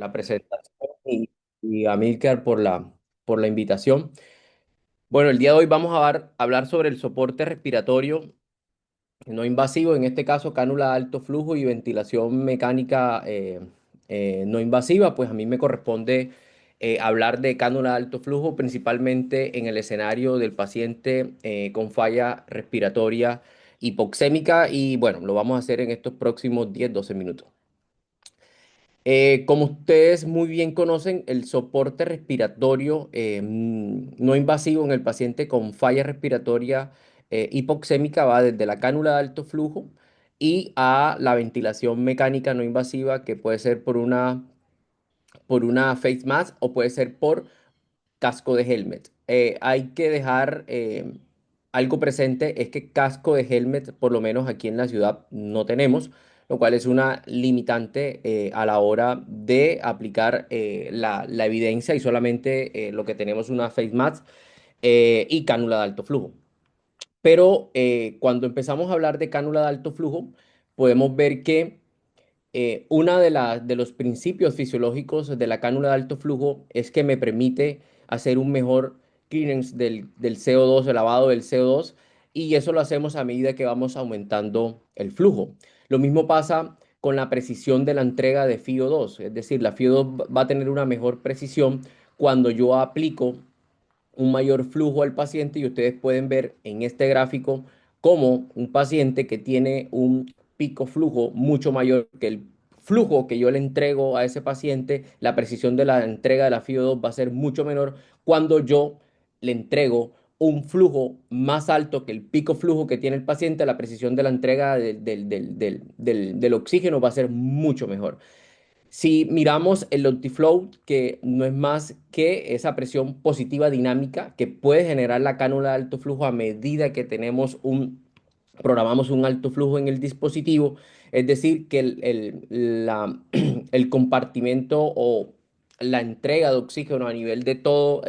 la presentación y a Milcar por la invitación. Bueno, el día de hoy vamos a hablar sobre el soporte respiratorio no invasivo, en este caso cánula de alto flujo y ventilación mecánica no invasiva. Pues a mí me corresponde hablar de cánula de alto flujo, principalmente en el escenario del paciente con falla respiratoria hipoxémica y bueno, lo vamos a hacer en estos próximos 10-12 minutos. Como ustedes muy bien conocen, el soporte respiratorio no invasivo en el paciente con falla respiratoria hipoxémica va desde la cánula de alto flujo y a la ventilación mecánica no invasiva, que puede ser por una face mask o puede ser por casco de helmet. Hay que dejar algo presente, es que casco de helmet, por lo menos aquí en la ciudad, no tenemos, lo cual es una limitante a la hora de aplicar la evidencia y solamente lo que tenemos una face mask y cánula de alto flujo. Pero cuando empezamos a hablar de cánula de alto flujo, podemos ver que una de los principios fisiológicos de la cánula de alto flujo es que me permite hacer un mejor clearance del CO2, el lavado del CO2, y eso lo hacemos a medida que vamos aumentando el flujo. Lo mismo pasa con la precisión de la entrega de FiO2, es decir, la FiO2 va a tener una mejor precisión cuando yo aplico un mayor flujo al paciente y ustedes pueden ver en este gráfico cómo un paciente que tiene un pico flujo mucho mayor que el flujo que yo le entrego a ese paciente, la precisión de la entrega de la FiO2 va a ser mucho menor cuando yo le entrego un flujo más alto que el pico flujo que tiene el paciente, la precisión de la entrega del oxígeno va a ser mucho mejor. Si miramos el OptiFlow, que no es más que esa presión positiva dinámica que puede generar la cánula de alto flujo a medida que programamos un alto flujo en el dispositivo, es decir, que el compartimento o la entrega de oxígeno a nivel de todo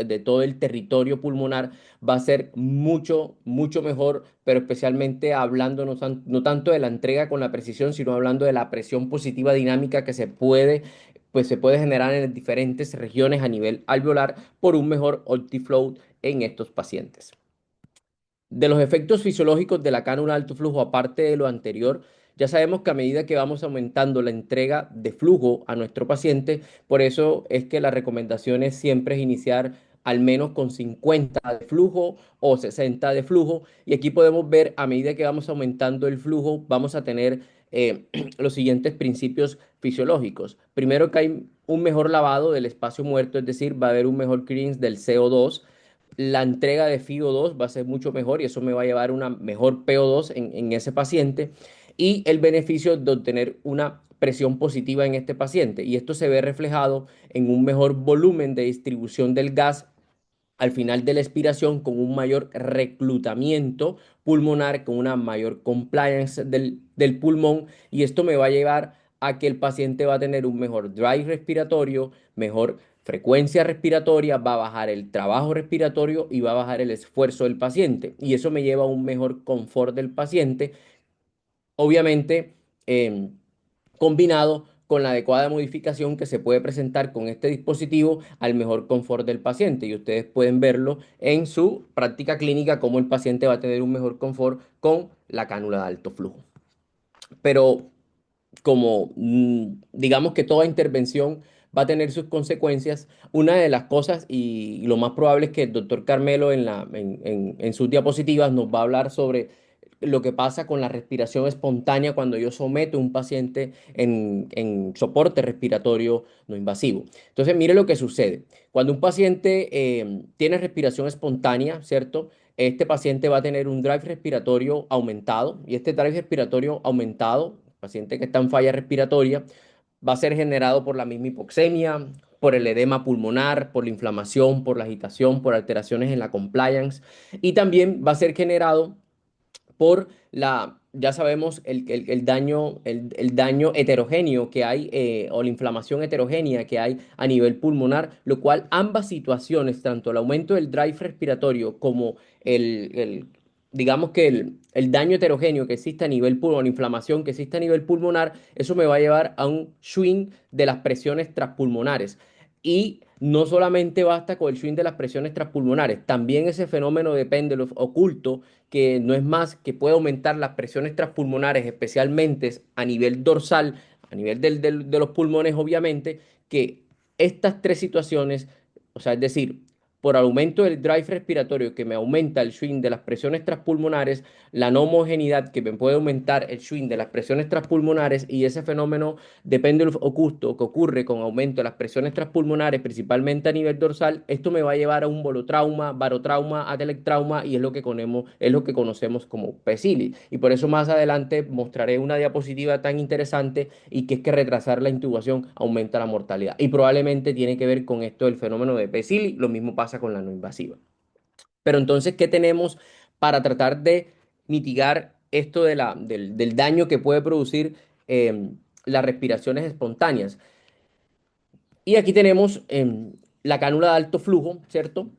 el territorio pulmonar va a ser mucho, mucho mejor, pero especialmente hablando no tanto de la entrega con la precisión, sino hablando de la presión positiva dinámica que se puede generar en diferentes regiones a nivel alveolar por un mejor OptiFlow en estos pacientes. De los efectos fisiológicos de la cánula de alto flujo, aparte de lo anterior, ya sabemos que a medida que vamos aumentando la entrega de flujo a nuestro paciente, por eso es que la recomendación es siempre es iniciar al menos con 50 de flujo o 60 de flujo. Y aquí podemos ver, a medida que vamos aumentando el flujo, vamos a tener los siguientes principios fisiológicos. Primero, que hay un mejor lavado del espacio muerto, es decir, va a haber un mejor clearance del CO2. La entrega de FiO2 va a ser mucho mejor y eso me va a llevar una mejor PO2 en ese paciente y el beneficio de obtener una presión positiva en este paciente. Y esto se ve reflejado en un mejor volumen de distribución del gas al final de la expiración, con un mayor reclutamiento pulmonar, con una mayor compliance del pulmón, y esto me va a llevar a que el paciente va a tener un mejor drive respiratorio, mejor frecuencia respiratoria, va a bajar el trabajo respiratorio y va a bajar el esfuerzo del paciente, y eso me lleva a un mejor confort del paciente, obviamente combinado con la adecuada modificación que se puede presentar con este dispositivo al mejor confort del paciente. Y ustedes pueden verlo en su práctica clínica, cómo el paciente va a tener un mejor confort con la cánula de alto flujo. Pero como digamos que toda intervención va a tener sus consecuencias, una de las cosas y lo más probable es que el doctor Carmelo en sus diapositivas nos va a hablar sobre lo que pasa con la respiración espontánea cuando yo someto a un paciente en soporte respiratorio no invasivo. Entonces, mire lo que sucede. Cuando un paciente tiene respiración espontánea, ¿cierto? Este paciente va a tener un drive respiratorio aumentado y este drive respiratorio aumentado, paciente que está en falla respiratoria, va a ser generado por la misma hipoxemia, por el edema pulmonar, por la inflamación, por la agitación, por alteraciones en la compliance y también va a ser generado por ya sabemos, el daño heterogéneo que hay o la inflamación heterogénea que hay a nivel pulmonar, lo cual ambas situaciones, tanto el aumento del drive respiratorio como el, digamos que el daño heterogéneo que existe a nivel pulmonar, la inflamación que existe a nivel pulmonar, eso me va a llevar a un swing de las presiones transpulmonares. Y no solamente basta con el swing de las presiones transpulmonares, también ese fenómeno de péndulo oculto, que no es más que puede aumentar las presiones transpulmonares, especialmente a nivel dorsal, a nivel de los pulmones, obviamente, que estas tres situaciones, o sea, es decir, por aumento del drive respiratorio que me aumenta el swing de las presiones transpulmonares, la no homogeneidad que me puede aumentar el swing de las presiones transpulmonares y ese fenómeno de péndulo oculto que ocurre con aumento de las presiones transpulmonares, principalmente a nivel dorsal, esto me va a llevar a un bolotrauma, barotrauma, atelectrauma y es lo que conocemos como PSILI. Y por eso más adelante mostraré una diapositiva tan interesante y que es que retrasar la intubación aumenta la mortalidad. Y probablemente tiene que ver con esto del fenómeno de PSILI, lo mismo pasa con la no invasiva. Pero entonces, ¿qué tenemos para tratar de mitigar esto del daño que puede producir las respiraciones espontáneas? Y aquí tenemos la cánula de alto flujo, ¿cierto?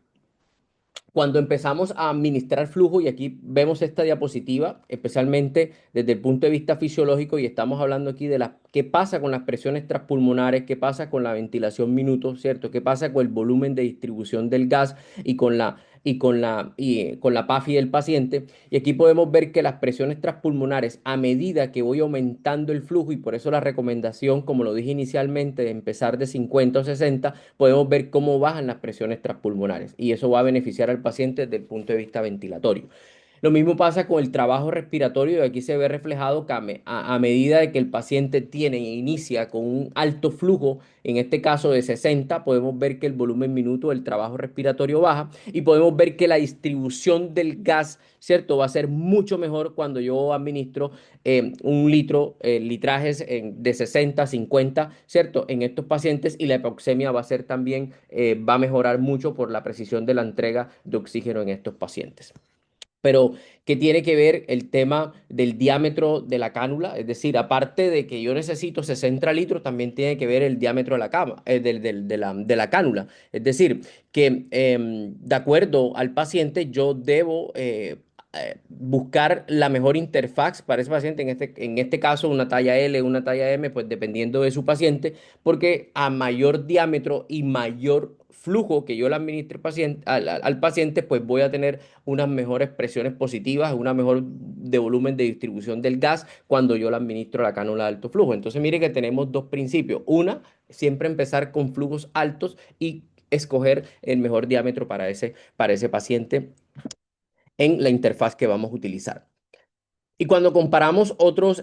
Cuando empezamos a administrar flujo, y aquí vemos esta diapositiva, especialmente desde el punto de vista fisiológico, y estamos hablando aquí de qué pasa con las presiones transpulmonares, qué pasa con la ventilación minuto, ¿cierto? ¿Qué pasa con el volumen de distribución del gas y con la PAFI del paciente? Y aquí podemos ver que las presiones transpulmonares, a medida que voy aumentando el flujo, y por eso la recomendación, como lo dije inicialmente, de empezar de 50 o 60, podemos ver cómo bajan las presiones transpulmonares y eso va a beneficiar al paciente desde el punto de vista ventilatorio. Lo mismo pasa con el trabajo respiratorio y aquí se ve reflejado que a medida de que el paciente tiene e inicia con un alto flujo, en este caso de 60, podemos ver que el volumen minuto del trabajo respiratorio baja y podemos ver que la distribución del gas, ¿cierto? Va a ser mucho mejor cuando yo administro un litro, litrajes de 60, 50, ¿cierto? En estos pacientes y la hipoxemia va a ser también, va a mejorar mucho por la precisión de la entrega de oxígeno en estos pacientes. Pero, ¿qué tiene que ver el tema del diámetro de la cánula? Es decir, aparte de que yo necesito 60 litros, también tiene que ver el diámetro de la cama, de la cánula. Es decir, que de acuerdo al paciente, yo debo buscar la mejor interfaz para ese paciente, en este caso una talla L, una talla M, pues dependiendo de su paciente, porque a mayor diámetro y mayor flujo que yo le administre al paciente, pues voy a tener unas mejores presiones positivas, una mejor de volumen de distribución del gas cuando yo le administro la cánula de alto flujo. Entonces, mire que tenemos dos principios. Una, siempre empezar con flujos altos y escoger el mejor diámetro para ese paciente en la interfaz que vamos a utilizar. Y cuando comparamos otros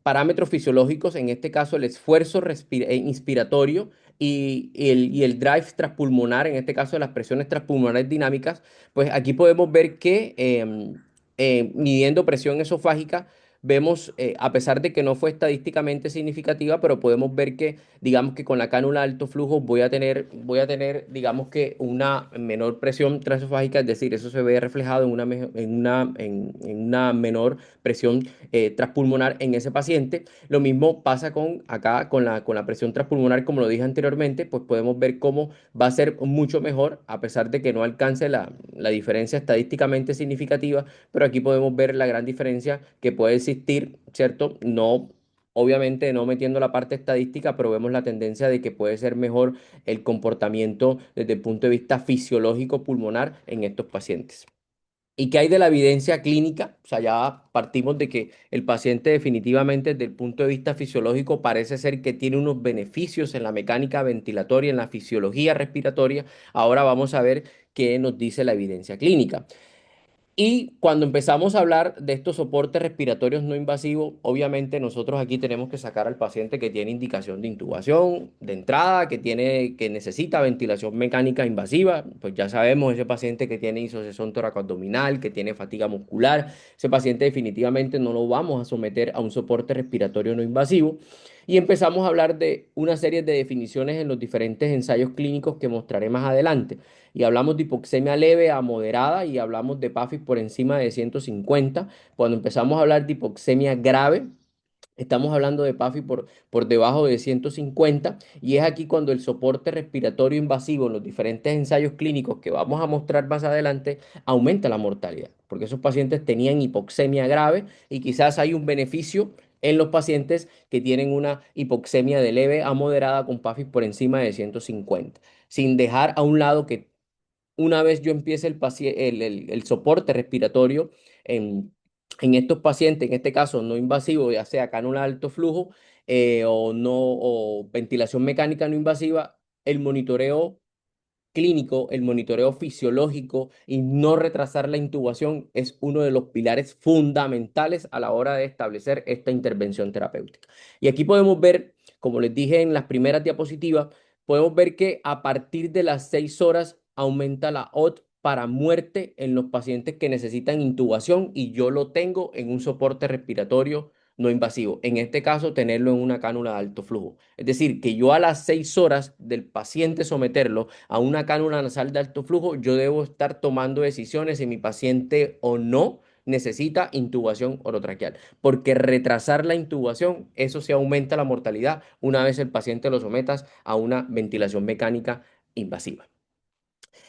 parámetros fisiológicos, en este caso el esfuerzo inspiratorio y el drive transpulmonar, en este caso las presiones transpulmonares dinámicas, pues aquí podemos ver que midiendo presión esofágica, vemos, a pesar de que no fue estadísticamente significativa, pero podemos ver que, digamos que con la cánula de alto flujo digamos que una menor presión transesofágica, es decir, eso se ve reflejado en una menor presión transpulmonar en ese paciente. Lo mismo pasa con la presión transpulmonar, como lo dije anteriormente, pues podemos ver cómo va a ser mucho mejor, a pesar de que no alcance la diferencia estadísticamente significativa, pero aquí podemos ver la gran diferencia que puede existir, ¿cierto? No, obviamente no metiendo la parte estadística, pero vemos la tendencia de que puede ser mejor el comportamiento desde el punto de vista fisiológico pulmonar en estos pacientes. ¿Y qué hay de la evidencia clínica? O sea, ya partimos de que el paciente definitivamente desde el punto de vista fisiológico parece ser que tiene unos beneficios en la mecánica ventilatoria, en la fisiología respiratoria. Ahora vamos a ver qué nos dice la evidencia clínica. Y cuando empezamos a hablar de estos soportes respiratorios no invasivos, obviamente nosotros aquí tenemos que sacar al paciente que tiene indicación de intubación de entrada, que necesita ventilación mecánica invasiva, pues ya sabemos ese paciente que tiene isocesión toracoabdominal, que tiene fatiga muscular, ese paciente definitivamente no lo vamos a someter a un soporte respiratorio no invasivo. Y empezamos a hablar de una serie de definiciones en los diferentes ensayos clínicos que mostraré más adelante y hablamos de hipoxemia leve a moderada y hablamos de PAFI por encima de 150. Cuando empezamos a hablar de hipoxemia grave, Estamos hablando de PAFI por debajo de 150 y es aquí cuando el soporte respiratorio invasivo en los diferentes ensayos clínicos que vamos a mostrar más adelante aumenta la mortalidad, porque esos pacientes tenían hipoxemia grave y quizás hay un beneficio en los pacientes que tienen una hipoxemia de leve a moderada con PAFI por encima de 150, sin dejar a un lado que una vez yo empiece el soporte respiratorio en estos pacientes, en este caso no invasivo, ya sea cánula de alto flujo o no, o ventilación mecánica no invasiva, el monitoreo clínico, el monitoreo fisiológico y no retrasar la intubación es uno de los pilares fundamentales a la hora de establecer esta intervención terapéutica. Y aquí podemos ver, como les dije en las primeras diapositivas, podemos ver que a partir de las 6 horas aumenta la OT para muerte en los pacientes que necesitan intubación y yo lo tengo en un soporte respiratorio no invasivo. En este caso, tenerlo en una cánula de alto flujo. Es decir, que yo a las 6 horas del paciente someterlo a una cánula nasal de alto flujo, yo debo estar tomando decisiones si mi paciente o no necesita intubación orotraqueal, porque retrasar la intubación, eso se aumenta la mortalidad una vez el paciente lo sometas a una ventilación mecánica invasiva.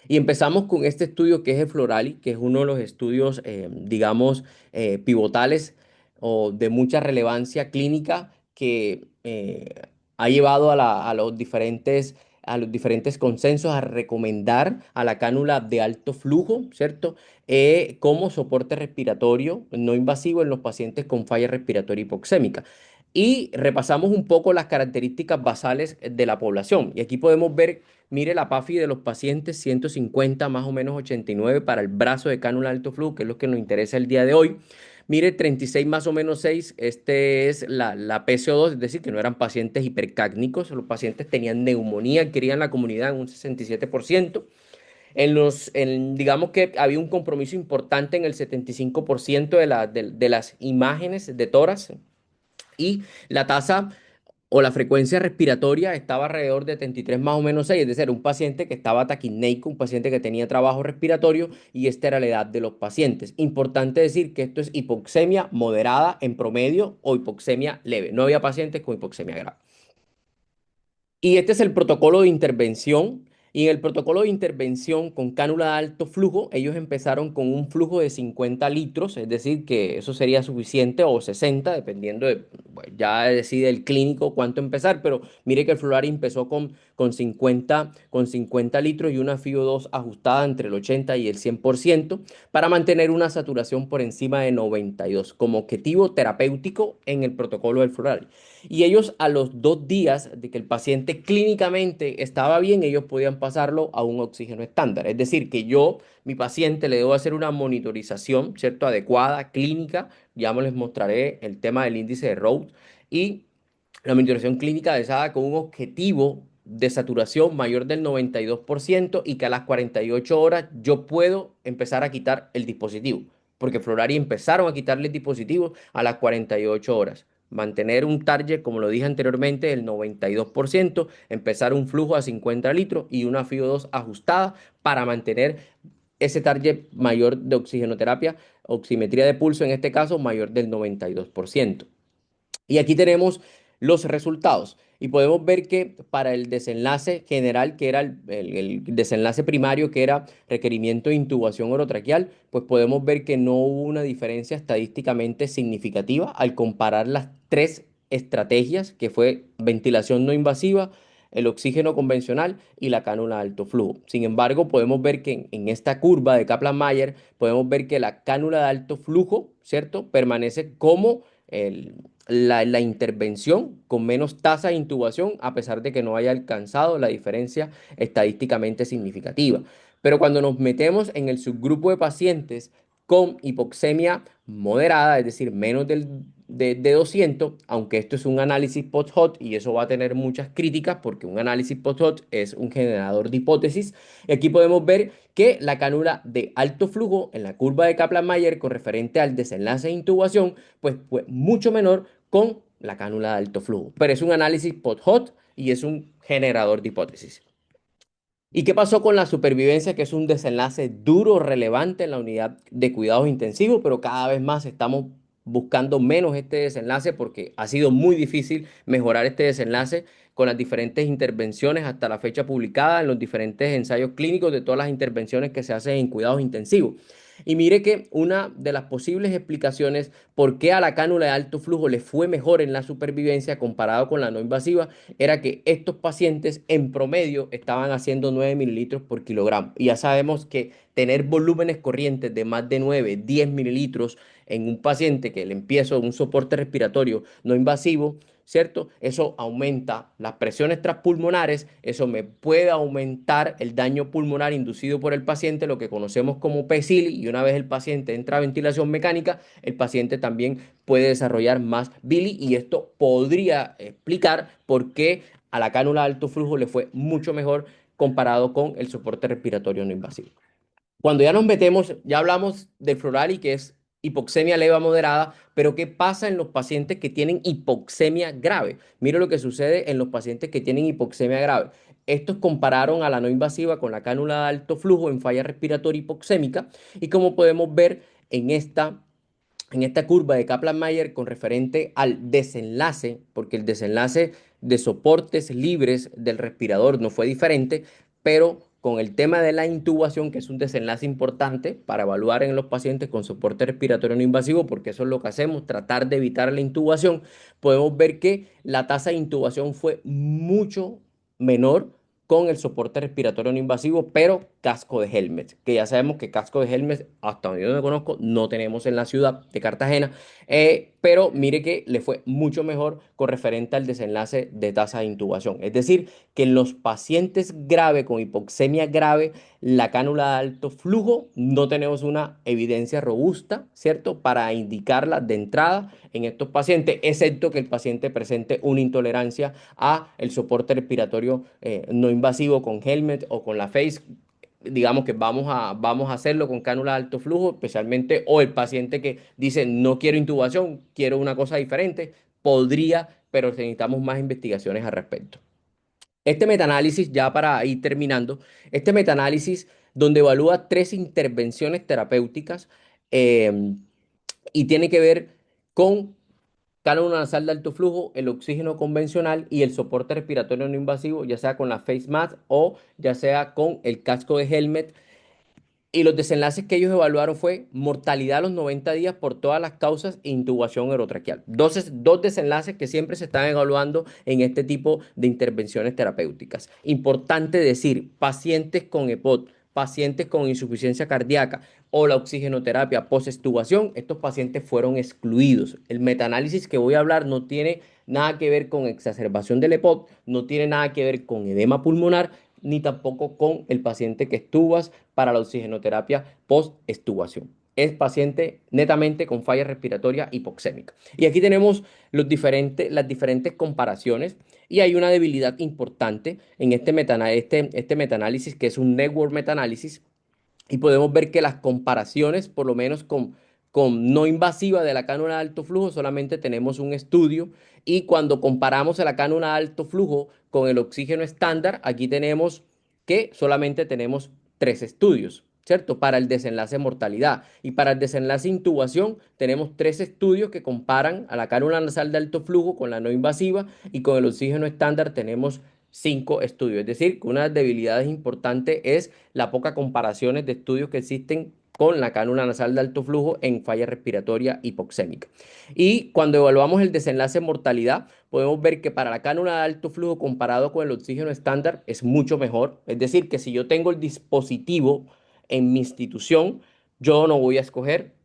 Y empezamos con este estudio que es el Florali, que es uno de los estudios, digamos, pivotales o de mucha relevancia clínica que ha llevado a los diferentes consensos a recomendar a la cánula de alto flujo, ¿cierto? Como soporte respiratorio no invasivo en los pacientes con falla respiratoria hipoxémica. Y repasamos un poco las características basales de la población. Y aquí podemos ver. Mire la PAFI de los pacientes, 150 más o menos 89 para el brazo de cánula de alto flujo, que es lo que nos interesa el día de hoy. Mire, 36 más o menos 6, este es la PCO2, es decir, que no eran pacientes hipercácnicos, los pacientes tenían neumonía, querían la comunidad en un 67%. Digamos que había un compromiso importante en el 75% de las imágenes de tórax y la tasa o la frecuencia respiratoria estaba alrededor de 33 más o menos 6, es decir, un paciente que estaba taquineico, un paciente que tenía trabajo respiratorio y esta era la edad de los pacientes. Importante decir que esto es hipoxemia moderada en promedio o hipoxemia leve. No había pacientes con hipoxemia grave. Y este es el protocolo de intervención. Y en el protocolo de intervención con cánula de alto flujo, ellos empezaron con un flujo de 50 litros, es decir, que eso sería suficiente o 60, dependiendo de, bueno, ya decide el clínico cuánto empezar, pero mire que el Flurari empezó con 50 litros y una FiO2 ajustada entre el 80 y el 100% para mantener una saturación por encima de 92 como objetivo terapéutico en el protocolo del Flurari. Y ellos a los 2 días de que el paciente clínicamente estaba bien, ellos podían pasarlo a un oxígeno estándar. Es decir, que yo, mi paciente, le debo hacer una monitorización, ¿cierto? Adecuada, clínica. Ya les mostraré el tema del índice de Rhodes. Y la monitorización clínica adecuada con un objetivo de saturación mayor del 92% y que a las 48 horas yo puedo empezar a quitar el dispositivo. Porque Florari empezaron a quitarle el dispositivo a las 48 horas. Mantener un target, como lo dije anteriormente, del 92%, empezar un flujo a 50 litros y una FiO2 ajustada para mantener ese target mayor de oxigenoterapia, oximetría de pulso en este caso, mayor del 92%. Y aquí tenemos los resultados. Y podemos ver que para el desenlace general, que era el desenlace primario, que era requerimiento de intubación orotraqueal, pues podemos ver que no hubo una diferencia estadísticamente significativa al comparar las tres estrategias, que fue ventilación no invasiva, el oxígeno convencional y la cánula de alto flujo. Sin embargo, podemos ver que en esta curva de Kaplan-Meier, podemos ver que la cánula de alto flujo, ¿cierto? Permanece como la intervención con menos tasa de intubación, a pesar de que no haya alcanzado la diferencia estadísticamente significativa. Pero cuando nos metemos en el subgrupo de pacientes con hipoxemia moderada, es decir, menos de 200, aunque esto es un análisis post-hoc y eso va a tener muchas críticas porque un análisis post-hoc es un generador de hipótesis, y aquí podemos ver que la cánula de alto flujo en la curva de Kaplan-Meier con referente al desenlace de intubación, pues fue mucho menor con la cánula de alto flujo. Pero es un análisis post-hoc y es un generador de hipótesis. ¿Y qué pasó con la supervivencia, que es un desenlace duro, relevante en la unidad de cuidados intensivos, pero cada vez más estamos buscando menos este desenlace porque ha sido muy difícil mejorar este desenlace con las diferentes intervenciones hasta la fecha publicada en los diferentes ensayos clínicos de todas las intervenciones que se hacen en cuidados intensivos. Y mire que una de las posibles explicaciones por qué a la cánula de alto flujo le fue mejor en la supervivencia comparado con la no invasiva era que estos pacientes en promedio estaban haciendo 9 mililitros por kilogramo. Y ya sabemos que tener volúmenes corrientes de más de 9, 10 mililitros en un paciente que le empiezo un soporte respiratorio no invasivo, ¿cierto? Eso aumenta las presiones transpulmonares, eso me puede aumentar el daño pulmonar inducido por el paciente, lo que conocemos como PSILI, y una vez el paciente entra a ventilación mecánica, el paciente también puede desarrollar más BILI y esto podría explicar por qué a la cánula de alto flujo le fue mucho mejor comparado con el soporte respiratorio no invasivo. Cuando ya nos metemos, ya hablamos del Florali, que es hipoxemia leve a moderada, pero ¿qué pasa en los pacientes que tienen hipoxemia grave? Mira lo que sucede en los pacientes que tienen hipoxemia grave. Estos compararon a la no invasiva con la cánula de alto flujo en falla respiratoria hipoxémica y como podemos ver en esta curva de Kaplan-Meier con referente al desenlace, porque el desenlace de soportes libres del respirador no fue diferente, pero con el tema de la intubación, que es un desenlace importante para evaluar en los pacientes con soporte respiratorio no invasivo, porque eso es lo que hacemos, tratar de evitar la intubación, podemos ver que la tasa de intubación fue mucho menor con el soporte respiratorio no invasivo, pero casco de helmet, que ya sabemos que casco de helmet, hasta donde yo me conozco, no tenemos en la ciudad de Cartagena, pero mire que le fue mucho mejor con referente al desenlace de tasa de intubación. Es decir, que en los pacientes graves con hipoxemia grave, la cánula de alto flujo, no tenemos una evidencia robusta, ¿cierto? Para indicarla de entrada en estos pacientes, excepto que el paciente presente una intolerancia a el soporte respiratorio no invasivo con helmet o con la face. Digamos que vamos a hacerlo con cánula de alto flujo, especialmente, o el paciente que dice no quiero intubación, quiero una cosa diferente, podría, pero necesitamos más investigaciones al respecto. Este metaanálisis, ya para ir terminando, este metaanálisis donde evalúa tres intervenciones terapéuticas eh, y tiene que ver con cánula nasal de alto flujo, el oxígeno convencional y el soporte respiratorio no invasivo, ya sea con la face mask o ya sea con el casco de helmet. Y los desenlaces que ellos evaluaron fue mortalidad a los 90 días por todas las causas e intubación orotraqueal. Dos desenlaces que siempre se están evaluando en este tipo de intervenciones terapéuticas. Importante decir, pacientes con EPOC, pacientes con insuficiencia cardíaca o la oxigenoterapia post-extubación, estos pacientes fueron excluidos. El metaanálisis que voy a hablar no tiene nada que ver con exacerbación del EPOC, no tiene nada que ver con edema pulmonar, ni tampoco con el paciente que estubas para la oxigenoterapia post-extubación. Es paciente netamente con falla respiratoria hipoxémica. Y aquí tenemos las diferentes comparaciones y hay una debilidad importante en este metaanálisis que es un network metaanálisis y podemos ver que las comparaciones, por lo menos con no invasiva de la cánula de alto flujo, solamente tenemos un estudio y cuando comparamos a la cánula de alto flujo con el oxígeno estándar, aquí tenemos que solamente tenemos tres estudios, ¿cierto? Para el desenlace de mortalidad y para el desenlace de intubación tenemos tres estudios que comparan a la cánula nasal de alto flujo con la no invasiva y con el oxígeno estándar tenemos cinco estudios. Es decir, que una de las debilidades importantes es la poca comparaciones de estudios que existen con la cánula nasal de alto flujo en falla respiratoria hipoxémica. Y cuando evaluamos el desenlace en mortalidad, podemos ver que para la cánula de alto flujo comparado con el oxígeno estándar es mucho mejor. Es decir, que si yo tengo el dispositivo en mi institución, yo no voy a escoger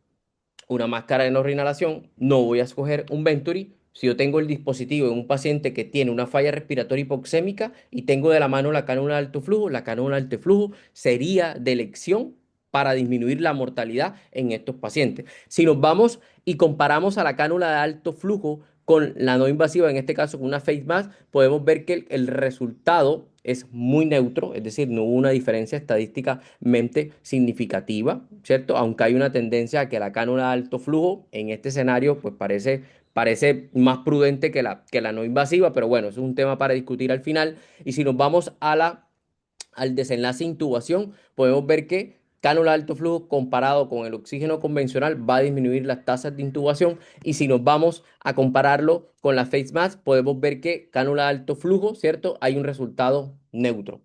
una máscara de no reinhalación, no voy a escoger un Venturi. Si yo tengo el dispositivo en un paciente que tiene una falla respiratoria hipoxémica y tengo de la mano la cánula de alto flujo, la cánula de alto flujo sería de elección para disminuir la mortalidad en estos pacientes. Si nos vamos y comparamos a la cánula de alto flujo con la no invasiva, en este caso con una face mask, podemos ver que el resultado es muy neutro, es decir, no hubo una diferencia estadísticamente significativa, ¿cierto? Aunque hay una tendencia a que la cánula de alto flujo en este escenario pues parece más prudente que la no invasiva, pero bueno, eso es un tema para discutir al final. Y si nos vamos al desenlace intubación, podemos ver que cánula de alto flujo comparado con el oxígeno convencional va a disminuir las tasas de intubación. Y si nos vamos a compararlo con la face mask, podemos ver que cánula de alto flujo, ¿cierto? Hay un resultado neutro.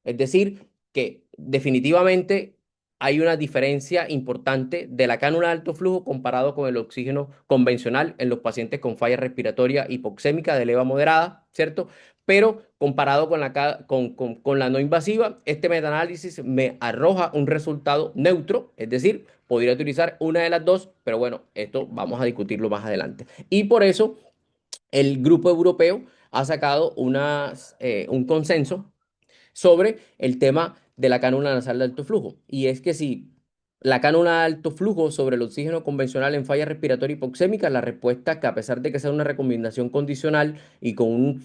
Es decir, que definitivamente hay una diferencia importante de la cánula de alto flujo comparado con el oxígeno convencional en los pacientes con falla respiratoria hipoxémica de leva moderada, ¿cierto? Pero comparado con con la no invasiva, este metaanálisis me arroja un resultado neutro, es decir, podría utilizar una de las dos, pero bueno, esto vamos a discutirlo más adelante. Y por eso el grupo europeo ha sacado un consenso sobre el tema de la cánula nasal de alto flujo. Y es que si la cánula de alto flujo sobre el oxígeno convencional en falla respiratoria hipoxémica, la respuesta que a pesar de que sea una recomendación condicional y con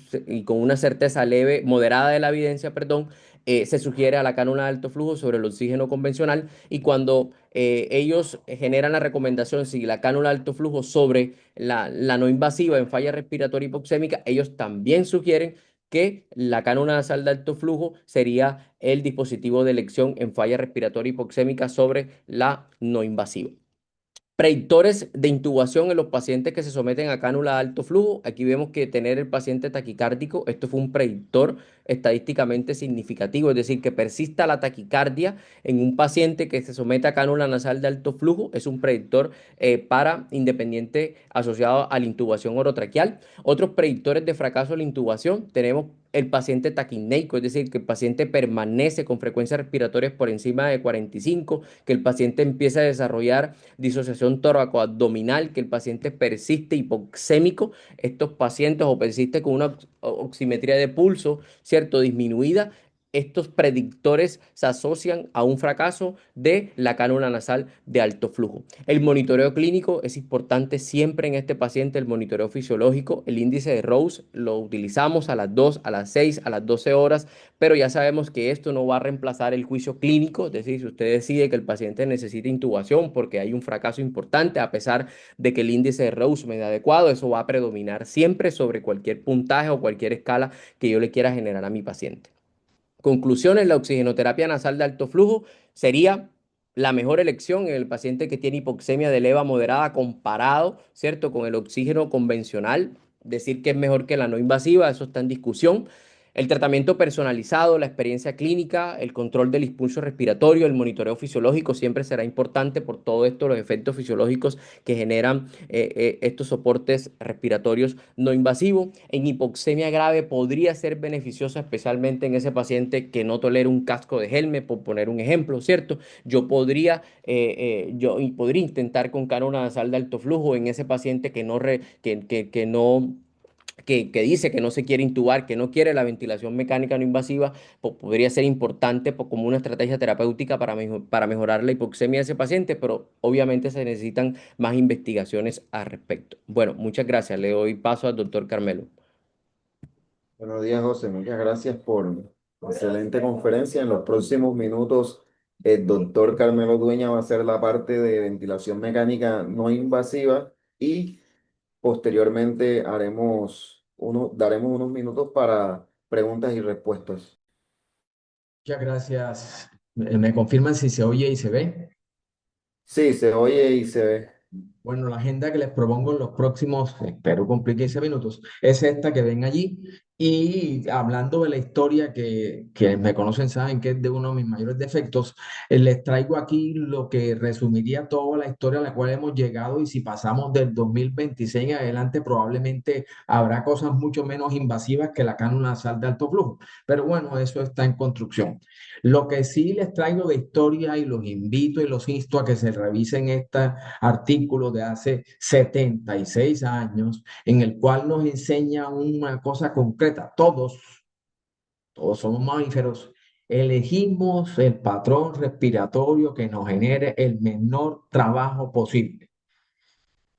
una certeza leve, moderada de la evidencia, perdón, se sugiere a la cánula de alto flujo sobre el oxígeno convencional y cuando ellos generan la recomendación si la cánula de alto flujo sobre la no invasiva en falla respiratoria hipoxémica, ellos también sugieren que la cánula nasal de alto flujo sería el dispositivo de elección en falla respiratoria hipoxémica sobre la no invasiva. Predictores de intubación en los pacientes que se someten a cánula de alto flujo. Aquí vemos que tener el paciente taquicárdico, esto fue un predictor estadísticamente significativo, es decir, que persista la taquicardia en un paciente que se somete a cánula nasal de alto flujo, es un predictor para independiente asociado a la intubación orotraqueal. Otros predictores de fracaso de la intubación, tenemos el paciente taquineico, es decir, que el paciente permanece con frecuencias respiratorias por encima de 45, que el paciente empieza a desarrollar disociación tóraco-abdominal, que el paciente persiste hipoxémico, estos pacientes o persiste con una oximetría de pulso, ¿cierto? Disminuida. Estos predictores se asocian a un fracaso de la cánula nasal de alto flujo. El monitoreo clínico es importante siempre en este paciente, el monitoreo fisiológico, el índice de Rose lo utilizamos a las 2, a las 6, a las 12 horas, pero ya sabemos que esto no va a reemplazar el juicio clínico, es decir, si usted decide que el paciente necesita intubación porque hay un fracaso importante, a pesar de que el índice de Rose me da adecuado, eso va a predominar siempre sobre cualquier puntaje o cualquier escala que yo le quiera generar a mi paciente. Conclusiones, la oxigenoterapia nasal de alto flujo sería la mejor elección en el paciente que tiene hipoxemia de leva moderada comparado, ¿cierto?, con el oxígeno convencional. Decir que es mejor que la no invasiva, eso está en discusión. El tratamiento personalizado, la experiencia clínica, el control del impulso respiratorio, el monitoreo fisiológico siempre será importante por todo esto, los efectos fisiológicos que generan estos soportes respiratorios no invasivos. En hipoxemia grave podría ser beneficiosa, especialmente en ese paciente que no tolera un casco de helmet, por poner un ejemplo, ¿cierto? Yo podría intentar con cánula nasal de alto flujo en ese paciente que no que dice que no se quiere intubar, que no quiere la ventilación mecánica no invasiva, pues podría ser importante como una estrategia terapéutica para mejorar la hipoxemia de ese paciente, pero obviamente se necesitan más investigaciones al respecto. Bueno, muchas gracias. Le doy paso al doctor Carmelo. Buenos días, José. Muchas gracias por excelente conferencia. En los próximos minutos, el doctor Carmelo Dueña va a hacer la parte de ventilación mecánica no invasiva y posteriormente daremos unos minutos para preguntas y respuestas. Muchas gracias. ¿Me confirman si se oye y se ve? Sí, se oye y se ve. Bueno, la agenda que les propongo en los próximos, espero cumplir 15 minutos, es esta que ven allí. Y hablando de la historia que me conocen, saben que es de uno de mis mayores defectos, les traigo aquí lo que resumiría toda la historia a la cual hemos llegado y si pasamos del 2026 en adelante, probablemente habrá cosas mucho menos invasivas que la cánula nasal de alto flujo. Pero bueno, eso está en construcción. Lo que sí les traigo de historia y los invito y los insto a que se revisen esta artículo de hace 76 años, en el cual nos enseña una cosa concreta. Todos somos mamíferos, elegimos el patrón respiratorio que nos genere el menor trabajo posible.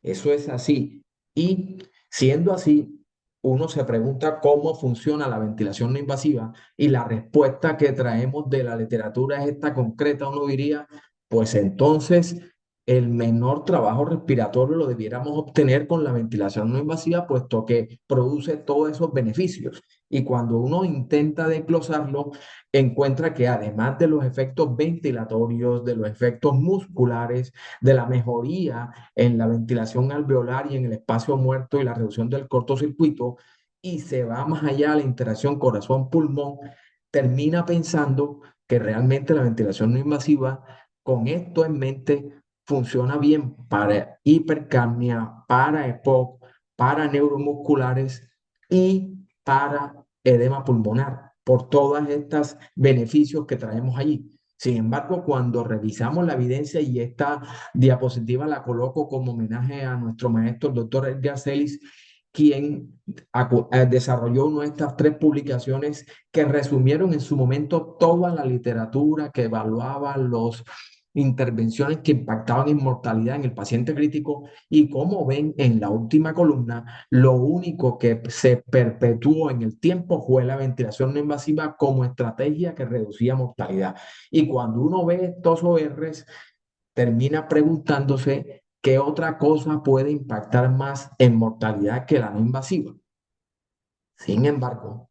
Eso es así. Y siendo así, uno se pregunta cómo funciona la ventilación no invasiva y la respuesta que traemos de la literatura es esta concreta. Uno diría, pues entonces el menor trabajo respiratorio lo debiéramos obtener con la ventilación no invasiva, puesto que produce todos esos beneficios. Y cuando uno intenta desglosarlo, encuentra que además de los efectos ventilatorios, de los efectos musculares, de la mejoría en la ventilación alveolar y en el espacio muerto y la reducción del cortocircuito, y se va más allá de la interacción corazón-pulmón, termina pensando que realmente la ventilación no invasiva, con esto en mente, funciona bien para hipercapnia, para EPOC, para neuromusculares y para edema pulmonar, por todos estos beneficios que traemos allí. Sin embargo, cuando revisamos la evidencia, y esta diapositiva la coloco como homenaje a nuestro maestro, el doctor Edgar Sellis, quien desarrolló nuestras tres publicaciones que resumieron en su momento toda la literatura que evaluaba las intervenciones que impactaban en mortalidad en el paciente crítico. Y como ven en la última columna, lo único que se perpetuó en el tiempo fue la ventilación no invasiva como estrategia que reducía mortalidad. Y cuando uno ve estos ORs, termina preguntándose qué otra cosa puede impactar más en mortalidad que la no invasiva. Sin embargo,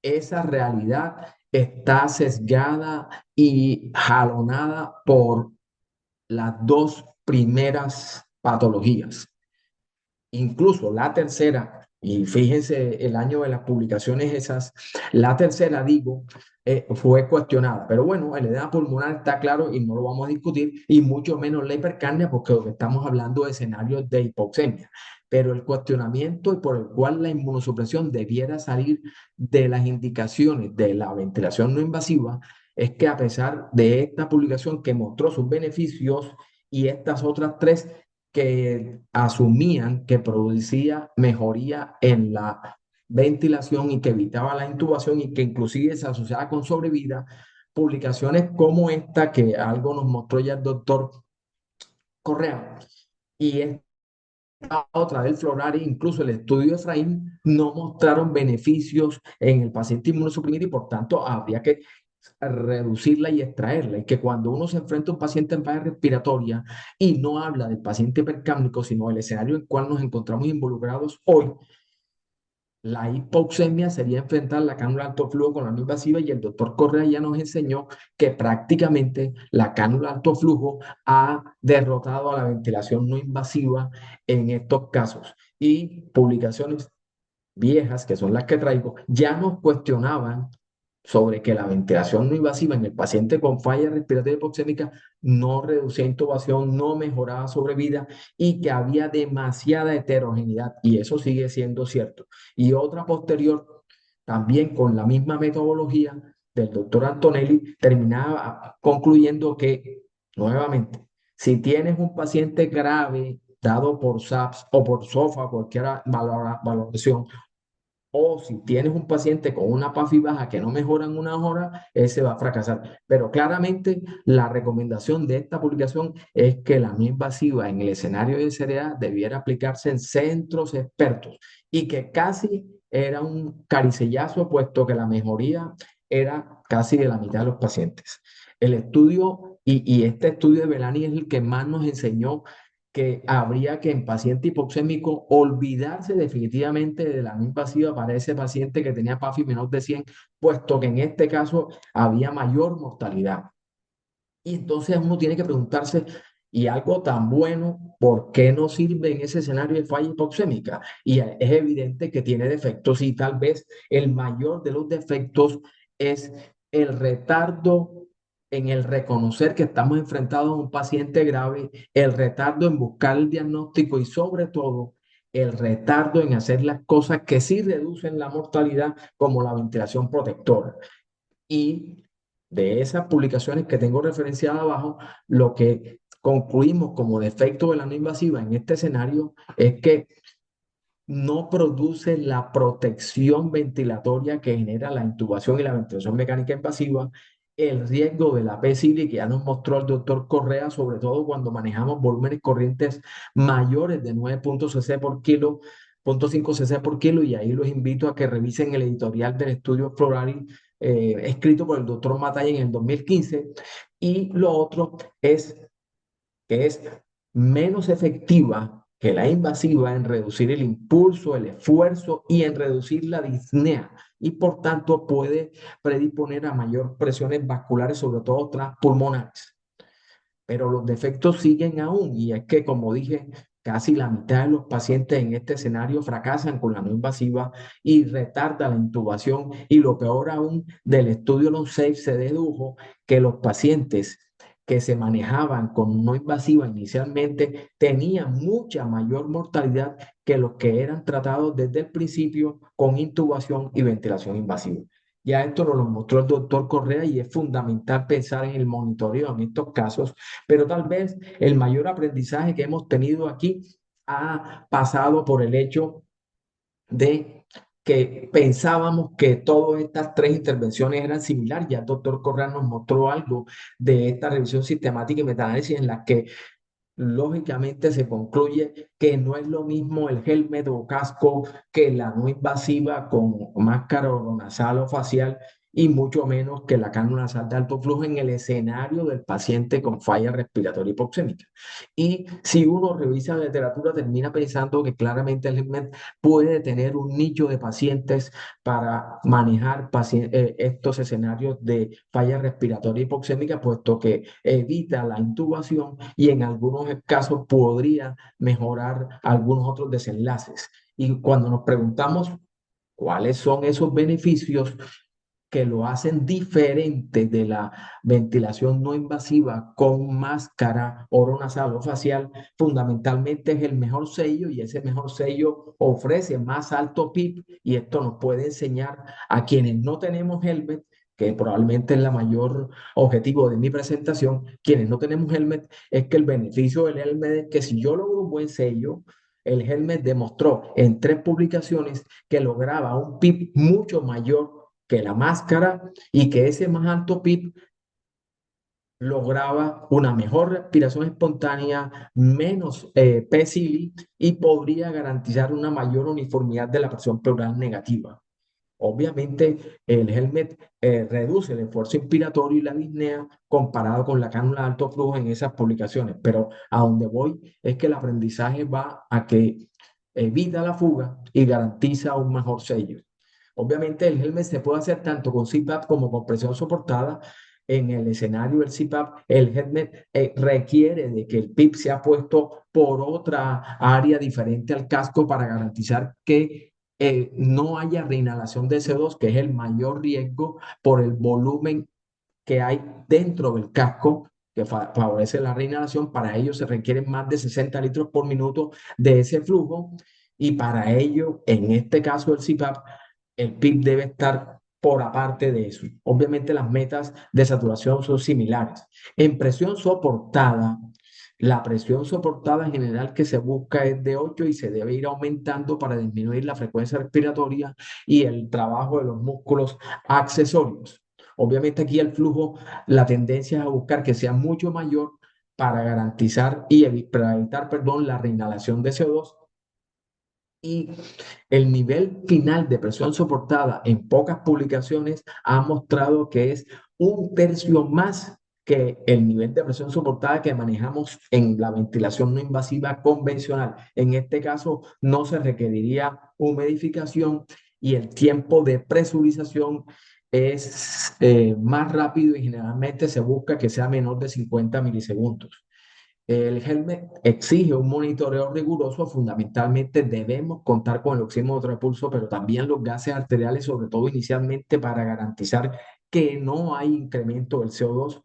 esa realidad está sesgada y jalonada por las dos primeras patologías. Incluso la tercera, y fíjense el año de las publicaciones esas, la tercera, digo, fue cuestionada. Pero bueno, el edema pulmonar está claro y no lo vamos a discutir, y mucho menos la hipercarnia, porque lo que estamos hablando de escenarios de hipoxemia. Pero el cuestionamiento y por el cual la inmunosupresión debiera salir de las indicaciones de la ventilación no invasiva es que, a pesar de esta publicación que mostró sus beneficios y estas otras tres que asumían que producía mejoría en la ventilación y que evitaba la intubación y que inclusive se asociaba con sobrevida, publicaciones como esta, que algo nos mostró ya el doctor Correa, y esta otra del Florari, incluso el estudio de Efraín, no mostraron beneficios en el paciente inmunosuprimido, y por tanto habría que reducirla y extraerla. Y que cuando uno se enfrenta a un paciente en falla respiratoria y no habla del paciente hipercámnico, sino del escenario en el cual nos encontramos involucrados hoy, la hipoxemia sería enfrentar la cánula de alto flujo con la no invasiva, y el doctor Correa ya nos enseñó que prácticamente la cánula de alto flujo ha derrotado a la ventilación no invasiva en estos casos. Y publicaciones viejas, que son las que traigo, ya nos cuestionaban sobre que la ventilación no invasiva en el paciente con falla respiratoria hipoxémica no reducía intubación, no mejoraba sobrevida, y que había demasiada heterogeneidad, y eso sigue siendo cierto. Y otra posterior, también con la misma metodología del doctor Antonelli, terminaba concluyendo que, nuevamente, si tienes un paciente grave dado por SAPS o por SOFA, cualquier valoración, o si tienes un paciente con una PAFI baja que no mejora en una hora, ese va a fracasar. Pero claramente la recomendación de esta publicación es que la no invasiva en el escenario de CRA debiera aplicarse en centros expertos, y que casi era un caricellazo, puesto que la mejoría era casi de la mitad de los pacientes. El estudio y este estudio de Belani es el que más nos enseñó que habría que, en paciente hipoxémico, olvidarse definitivamente de la no invasiva para ese paciente que tenía PAFI menor de 100, puesto que en este caso había mayor mortalidad. Y entonces uno tiene que preguntarse, y algo tan bueno, ¿por qué no sirve en ese escenario de falla hipoxémica? Y es evidente que tiene defectos, y tal vez el mayor de los defectos es el retardo en el reconocer que estamos enfrentados a un paciente grave, el retardo en buscar el diagnóstico, y sobre todo el retardo en hacer las cosas que sí reducen la mortalidad, como la ventilación protectora. Y de esas publicaciones que tengo referenciadas abajo, lo que concluimos como defecto de la no invasiva en este escenario es que no produce la protección ventilatoria que genera la intubación y la ventilación mecánica invasiva. El riesgo de la PCID, que ya nos mostró el doctor Correa, sobre todo cuando manejamos volúmenes corrientes mayores de 9 cc por kilo, 0,5 cc por kilo, y ahí los invito a que revisen el editorial del estudio Florari, escrito por el doctor Matalla en el 2015. Y lo otro es que es menos efectiva que la invasiva en reducir el impulso, el esfuerzo y en reducir la disnea y por tanto puede predisponer a mayor presiones vasculares, sobre todo transpulmonares. Pero los defectos siguen aún y es que, como dije, casi la mitad de los pacientes en este escenario fracasan con la no invasiva y retarda la intubación y lo peor aún del estudio LONSAFE se dedujo que los pacientes que se manejaban con no invasiva inicialmente tenían mucha mayor mortalidad que los que eran tratados desde el principio con intubación y ventilación invasiva. Ya esto nos lo mostró el doctor Correa y es fundamental pensar en el monitoreo en estos casos, pero tal vez el mayor aprendizaje que hemos tenido aquí ha pasado por el hecho de que pensábamos que todas estas tres intervenciones eran similares. Ya el doctor Correa nos mostró algo de esta revisión sistemática y metaanálisis en la que lógicamente se concluye que no es lo mismo el helmet o casco que la no invasiva con máscara oronasal o facial y mucho menos que la cánula nasal de alto flujo en el escenario del paciente con falla respiratoria hipoxémica. Y si uno revisa la literatura, termina pensando que claramente el helmet puede tener un nicho de pacientes para manejar estos escenarios de falla respiratoria hipoxémica, puesto que evita la intubación y en algunos casos podría mejorar algunos otros desenlaces. Y cuando nos preguntamos cuáles son esos beneficios que lo hacen diferente de la ventilación no invasiva con máscara oronasal o facial, fundamentalmente es el mejor sello y ese mejor sello ofrece más alto PIB y esto nos puede enseñar a quienes no tenemos helmet, que probablemente es la mayor objetivo de mi presentación, quienes no tenemos helmet, es que el beneficio del helmet es que si yo logro un buen sello, el helmet demostró en 3 publicaciones que lograba un PIB mucho mayor que la máscara y que ese más alto PIB lograba una mejor respiración espontánea, menos PSILI y podría garantizar una mayor uniformidad de la presión pleural negativa. Obviamente, el helmet reduce el esfuerzo inspiratorio y la disnea comparado con la cánula de alto flujo en esas publicaciones, pero a donde voy es que el aprendizaje va a que evita la fuga y garantiza un mejor sello. Obviamente, el helmet se puede hacer tanto con CPAP como con presión soportada. En el escenario del CPAP, el helmet requiere de que el PIP sea puesto por otra área diferente al casco para garantizar que no haya reinhalación de CO2, que es el mayor riesgo por el volumen que hay dentro del casco que favorece la reinhalación. Para ello se requieren más de 60 litros por minuto de ese flujo y para ello, en este caso del CPAP, el PIB debe estar por aparte de eso. Obviamente las metas de saturación son similares. En presión soportada, la presión soportada en general que se busca es de 8 y se debe ir aumentando para disminuir la frecuencia respiratoria y el trabajo de los músculos accesorios. Obviamente aquí el flujo, la tendencia es a buscar que sea mucho mayor para garantizar y para evitar, perdón, la reinhalación de CO2 y el nivel final de presión soportada en pocas publicaciones ha mostrado que es un tercio más que el nivel de presión soportada que manejamos en la ventilación no invasiva convencional. En este caso, no se requeriría humidificación y el tiempo de presurización es más rápido y generalmente se busca que sea menor de 50 milisegundos. El helmet exige un monitoreo riguroso. Fundamentalmente debemos contar con el oxímetro de pulso, pero también los gases arteriales, sobre todo inicialmente para garantizar que no hay incremento del CO2.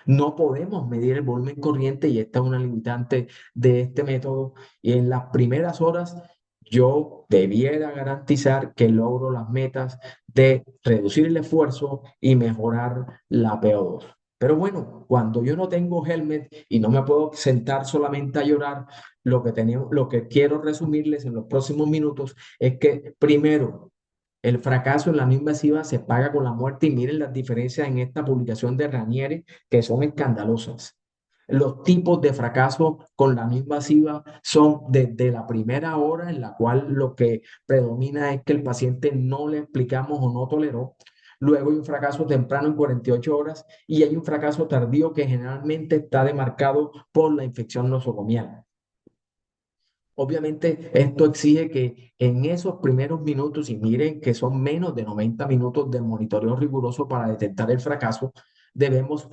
No podemos medir el volumen corriente y esta es una limitante de este método. Y en las primeras horas yo debiera garantizar que logro las metas de reducir el esfuerzo y mejorar la PO2. Pero bueno, cuando yo no tengo helmet y no me puedo sentar solamente a llorar, lo que quiero resumirles en los próximos minutos es que primero, el fracaso en la no invasiva se paga con la muerte y miren las diferencias en esta publicación de Ranieri que son escandalosas. Los tipos de fracaso con la no invasiva son desde la primera hora en la cual lo que predomina es que el paciente no le explicamos o no toleró. Luego hay un fracaso temprano en 48 horas y hay un fracaso tardío que generalmente está demarcado por la infección nosocomial. Obviamente, esto exige que en esos primeros minutos, y miren que son menos de 90 minutos de monitoreo riguroso para detectar el fracaso, debemos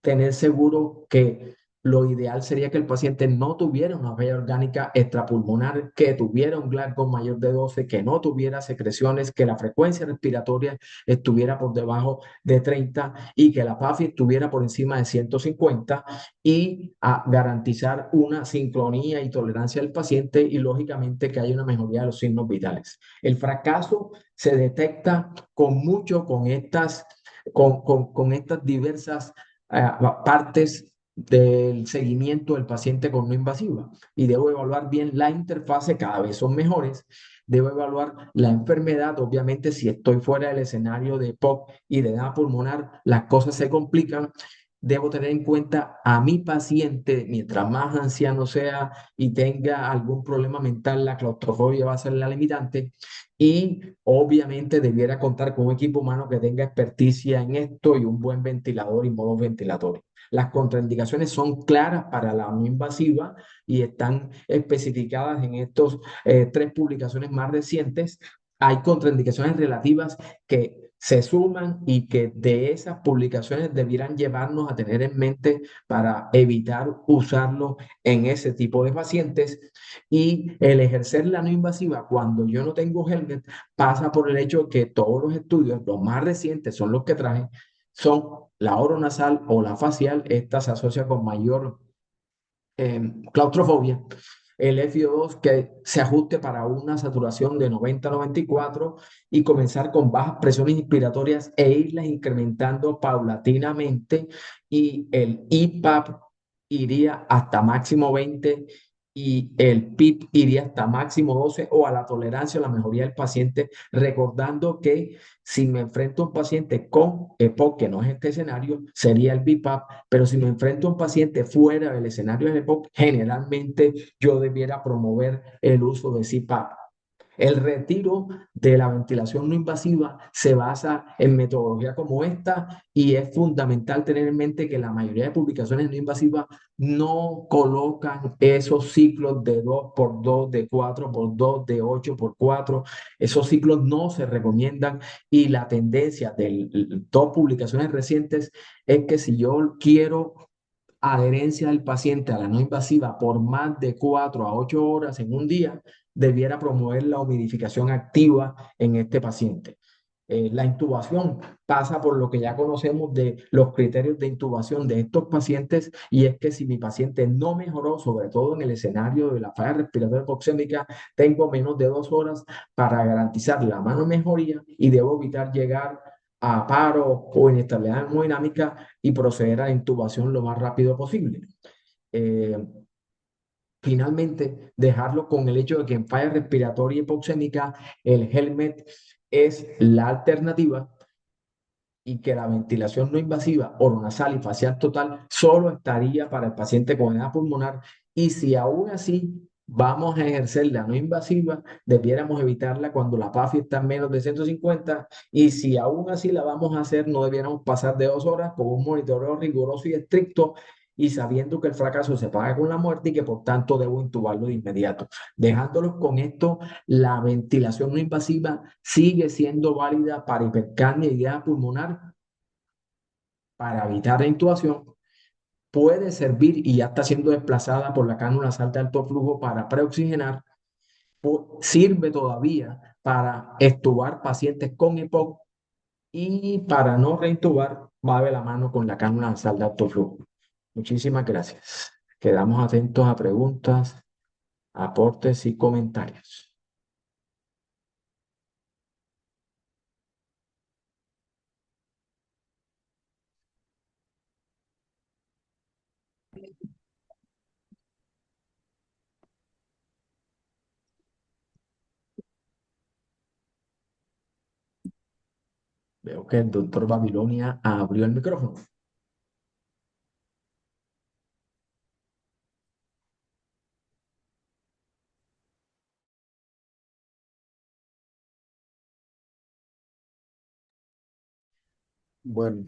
tener seguro que lo ideal sería que el paciente no tuviera una falla orgánica extrapulmonar, que tuviera un Glasgow mayor de 12, que no tuviera secreciones, que la frecuencia respiratoria estuviera por debajo de 30 y que la PAFI estuviera por encima de 150 y a garantizar una sincronía y tolerancia del paciente y lógicamente que haya una mejoría de los signos vitales. El fracaso se detecta con estas diversas partes del seguimiento del paciente con no invasiva y debo evaluar bien la interfase, cada vez son mejores. Debo evaluar la enfermedad, obviamente si estoy fuera del escenario de POC y de edema pulmonar, las cosas se complican. Debo tener en cuenta a mi paciente, mientras más anciano sea y tenga algún problema mental, la claustrofobia va a ser la limitante y obviamente debiera contar con un equipo humano que tenga experticia en esto y un buen ventilador y modos ventilatorios. Las contraindicaciones son claras para la no invasiva y están especificadas en estos tres publicaciones más recientes. Hay contraindicaciones relativas que se suman y que de esas publicaciones debieran llevarnos a tener en mente para evitar usarlo en ese tipo de pacientes. Y el ejercer la no invasiva cuando yo no tengo helmet pasa por el hecho de que todos los estudios, los más recientes son los que traje, son la oronasal o la facial. Esta se asocia con mayor claustrofobia. El FIO2 que se ajuste para una saturación de 90-94 y comenzar con bajas presiones inspiratorias e irlas incrementando paulatinamente. Y el IPAP iría hasta máximo 20 y el PIP iría hasta máximo 12 o a la tolerancia o la mejoría del paciente, recordando que si me enfrento a un paciente con EPOC, que no es este escenario, sería el BIPAP, pero si me enfrento a un paciente fuera del escenario del EPOC, generalmente yo debiera promover el uso de CPAP. El retiro de la ventilación no invasiva se basa en metodología como esta y es fundamental tener en mente que la mayoría de publicaciones no invasivas no colocan esos ciclos de 2 por 2, de 4 por 2, de 8 por 4. Esos ciclos no se recomiendan y la tendencia de dos publicaciones recientes es que si yo quiero adherencia del paciente a la no invasiva por más de 4 a 8 horas en un día, debiera promover la humidificación activa en este paciente. La intubación pasa por lo que ya conocemos de los criterios de intubación de estos pacientes y es que si mi paciente no mejoró, sobre todo en el escenario de la falla respiratoria hipoxémica, tengo menos de 2 horas para garantizar la mano mejoría y debo evitar llegar a paro o inestabilidad hemodinámica y proceder a la intubación lo más rápido posible. Eh, Finalmente, dejarlo con el hecho de que en falla respiratoria hipoxémica el helmet es la alternativa y que la ventilación no invasiva, oronasal y facial total solo estaría para el paciente con edema pulmonar y si aún así vamos a ejercer la no invasiva, debiéramos evitarla cuando la PAFI está en menos de 150 y si aún así la vamos a hacer, no debiéramos pasar de 2 horas con un monitoreo riguroso y estricto y sabiendo que el fracaso se paga con la muerte y que por tanto debo intubarlo de inmediato. Dejándolos con esto, la ventilación no invasiva sigue siendo válida para hipercapnia y edema pulmonar para evitar la intubación, puede servir y ya está siendo desplazada por la cánula nasal de alto flujo para preoxigenar, sirve todavía para extubar pacientes con EPOC y para no reintubar, va de la mano con la cánula nasal de alto flujo. Muchísimas gracias. Quedamos atentos a preguntas, aportes y comentarios. Veo que el doctor Babilonia abrió el micrófono. Bueno,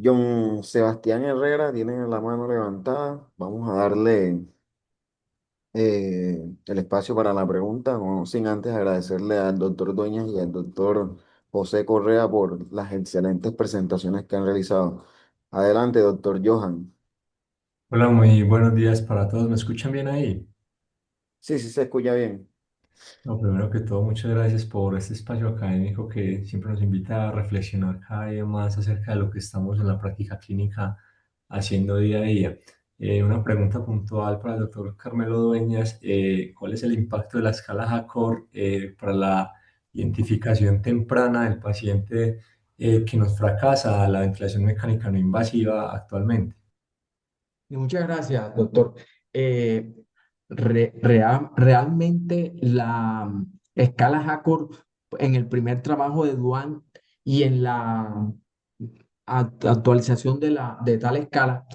John Sebastián Herrera tiene la mano levantada. Vamos a darle el espacio para la pregunta, no sin antes agradecerle al doctor Dueñas y al doctor José Correa por las excelentes presentaciones que han realizado. Adelante, doctor Johan. Hola, muy buenos días para todos. ¿Me escuchan bien ahí? Sí, sí, se escucha bien. No, primero que todo, muchas gracias por este espacio académico que siempre nos invita a reflexionar cada día más acerca de lo que estamos en la práctica clínica haciendo día a día. Una pregunta puntual para el doctor Carmelo Dueñas. ¿Cuál es el impacto de la escala HACOR para la identificación temprana del paciente que nos fracasa a la ventilación mecánica no invasiva actualmente? Y muchas gracias, doctor. Eh, realmente la escala HACOR en el primer trabajo de Duan y en la actualización de tal escala,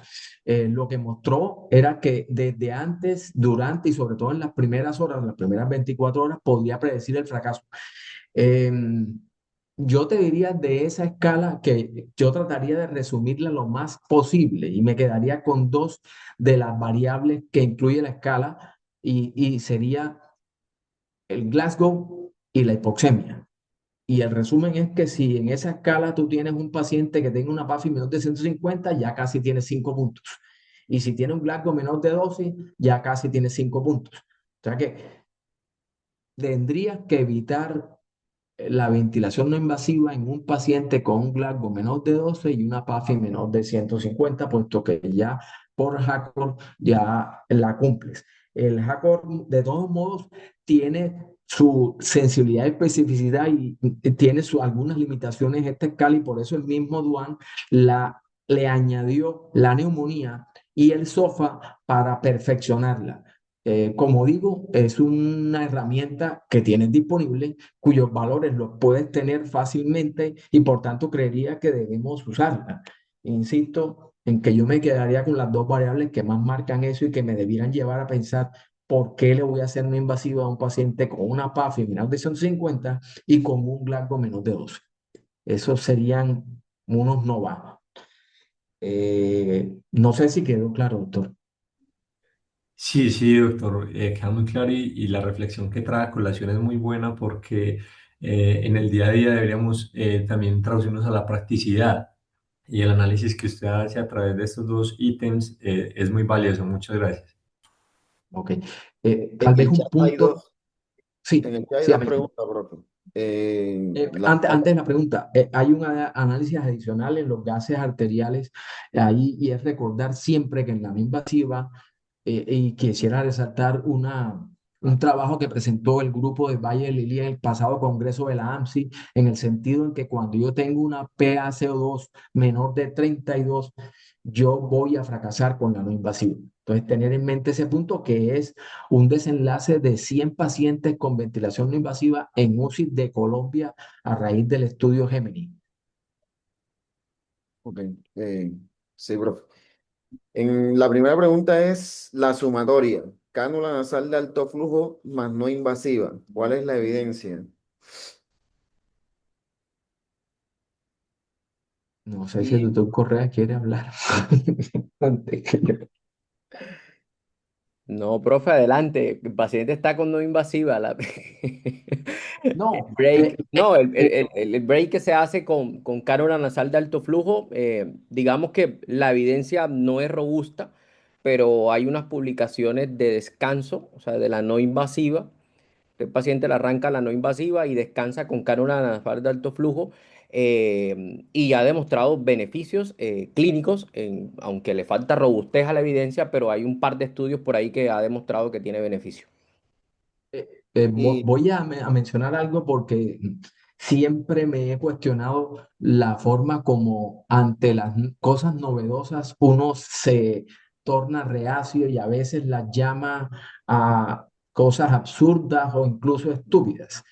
lo que mostró era que desde antes, durante y sobre todo en las primeras horas, las primeras 24 horas, podía predecir el fracaso. Em, yo te diría de esa escala que yo trataría de resumirla lo más posible y me quedaría con dos de las variables que incluye la escala y sería el Glasgow y la hipoxemia. Y el resumen es que si en esa escala tú tienes un paciente que tenga una PAFI menor de 150, ya casi tiene 5 puntos. Y si tiene un Glasgow menor de 12, ya casi tiene 5 puntos. O sea que tendrías que evitar la ventilación no invasiva en un paciente con un Glasgow menor de 12 y una PAFI menor de 150, puesto que ya por HACOR ya la cumples. El HACOR, de todos modos, tiene su sensibilidad y especificidad y tiene algunas limitaciones esta escala y por eso el mismo Duan le añadió la neumonía y el SOFA para perfeccionarla. Como digo, es una herramienta que tienes disponible cuyos valores los puedes tener fácilmente y por tanto creería que debemos usarla. Insisto en que yo me quedaría con las dos variables que más marcan eso y que me debieran llevar a pensar por qué le voy a hacer una invasiva a un paciente con una PAFI menor de 150 y con un Glasgow menos de 12. Esos serían unos no bajos. No sé si quedó claro, doctor. Sí, sí, doctor, queda muy claro y la reflexión que trae a colación es muy buena porque en el día a día deberíamos también traducirnos a la practicidad y el análisis que usted hace a través de estos dos ítems es muy valioso. Muchas gracias. Ok. En Tal vez el un chat hay punto, dos, en sí, el chat hay sí, dos amén. preguntas, profe. Antes de la pregunta, hay un análisis adicional en los gases arteriales ahí y es recordar siempre que en la no invasiva, y quisiera resaltar un trabajo que presentó el grupo de Valle de Lili en el pasado congreso de la AMSI, en el sentido en que cuando yo tengo una PaCO2 menor de 32, yo voy a fracasar con la no invasiva. Entonces, tener en mente ese punto que es un desenlace de 100 pacientes con ventilación no invasiva en UCI de Colombia a raíz del estudio Gemini. Ok, eh, sí, profe. En la primera pregunta es la sumatoria. Cánula nasal de alto flujo más no invasiva. ¿Cuál es la evidencia? No sé si el Y doctor Correa quiere hablar. Antes que yo. No, profe, adelante. El paciente está con no invasiva. El No, break, no, el break que se hace con cánula nasal de alto flujo, digamos que la evidencia no es robusta, pero hay unas publicaciones de descanso, o sea, de la no invasiva. El paciente le arranca la no invasiva y descansa con cánula nasal de alto flujo y ha demostrado beneficios clínicos, aunque le falta robustez a la evidencia, pero hay un par de estudios por ahí que ha demostrado que tiene beneficio. y voy a mencionar algo porque siempre me he cuestionado la forma como ante las cosas novedosas uno se torna reacio y a veces las llama a cosas absurdas o incluso estúpidas.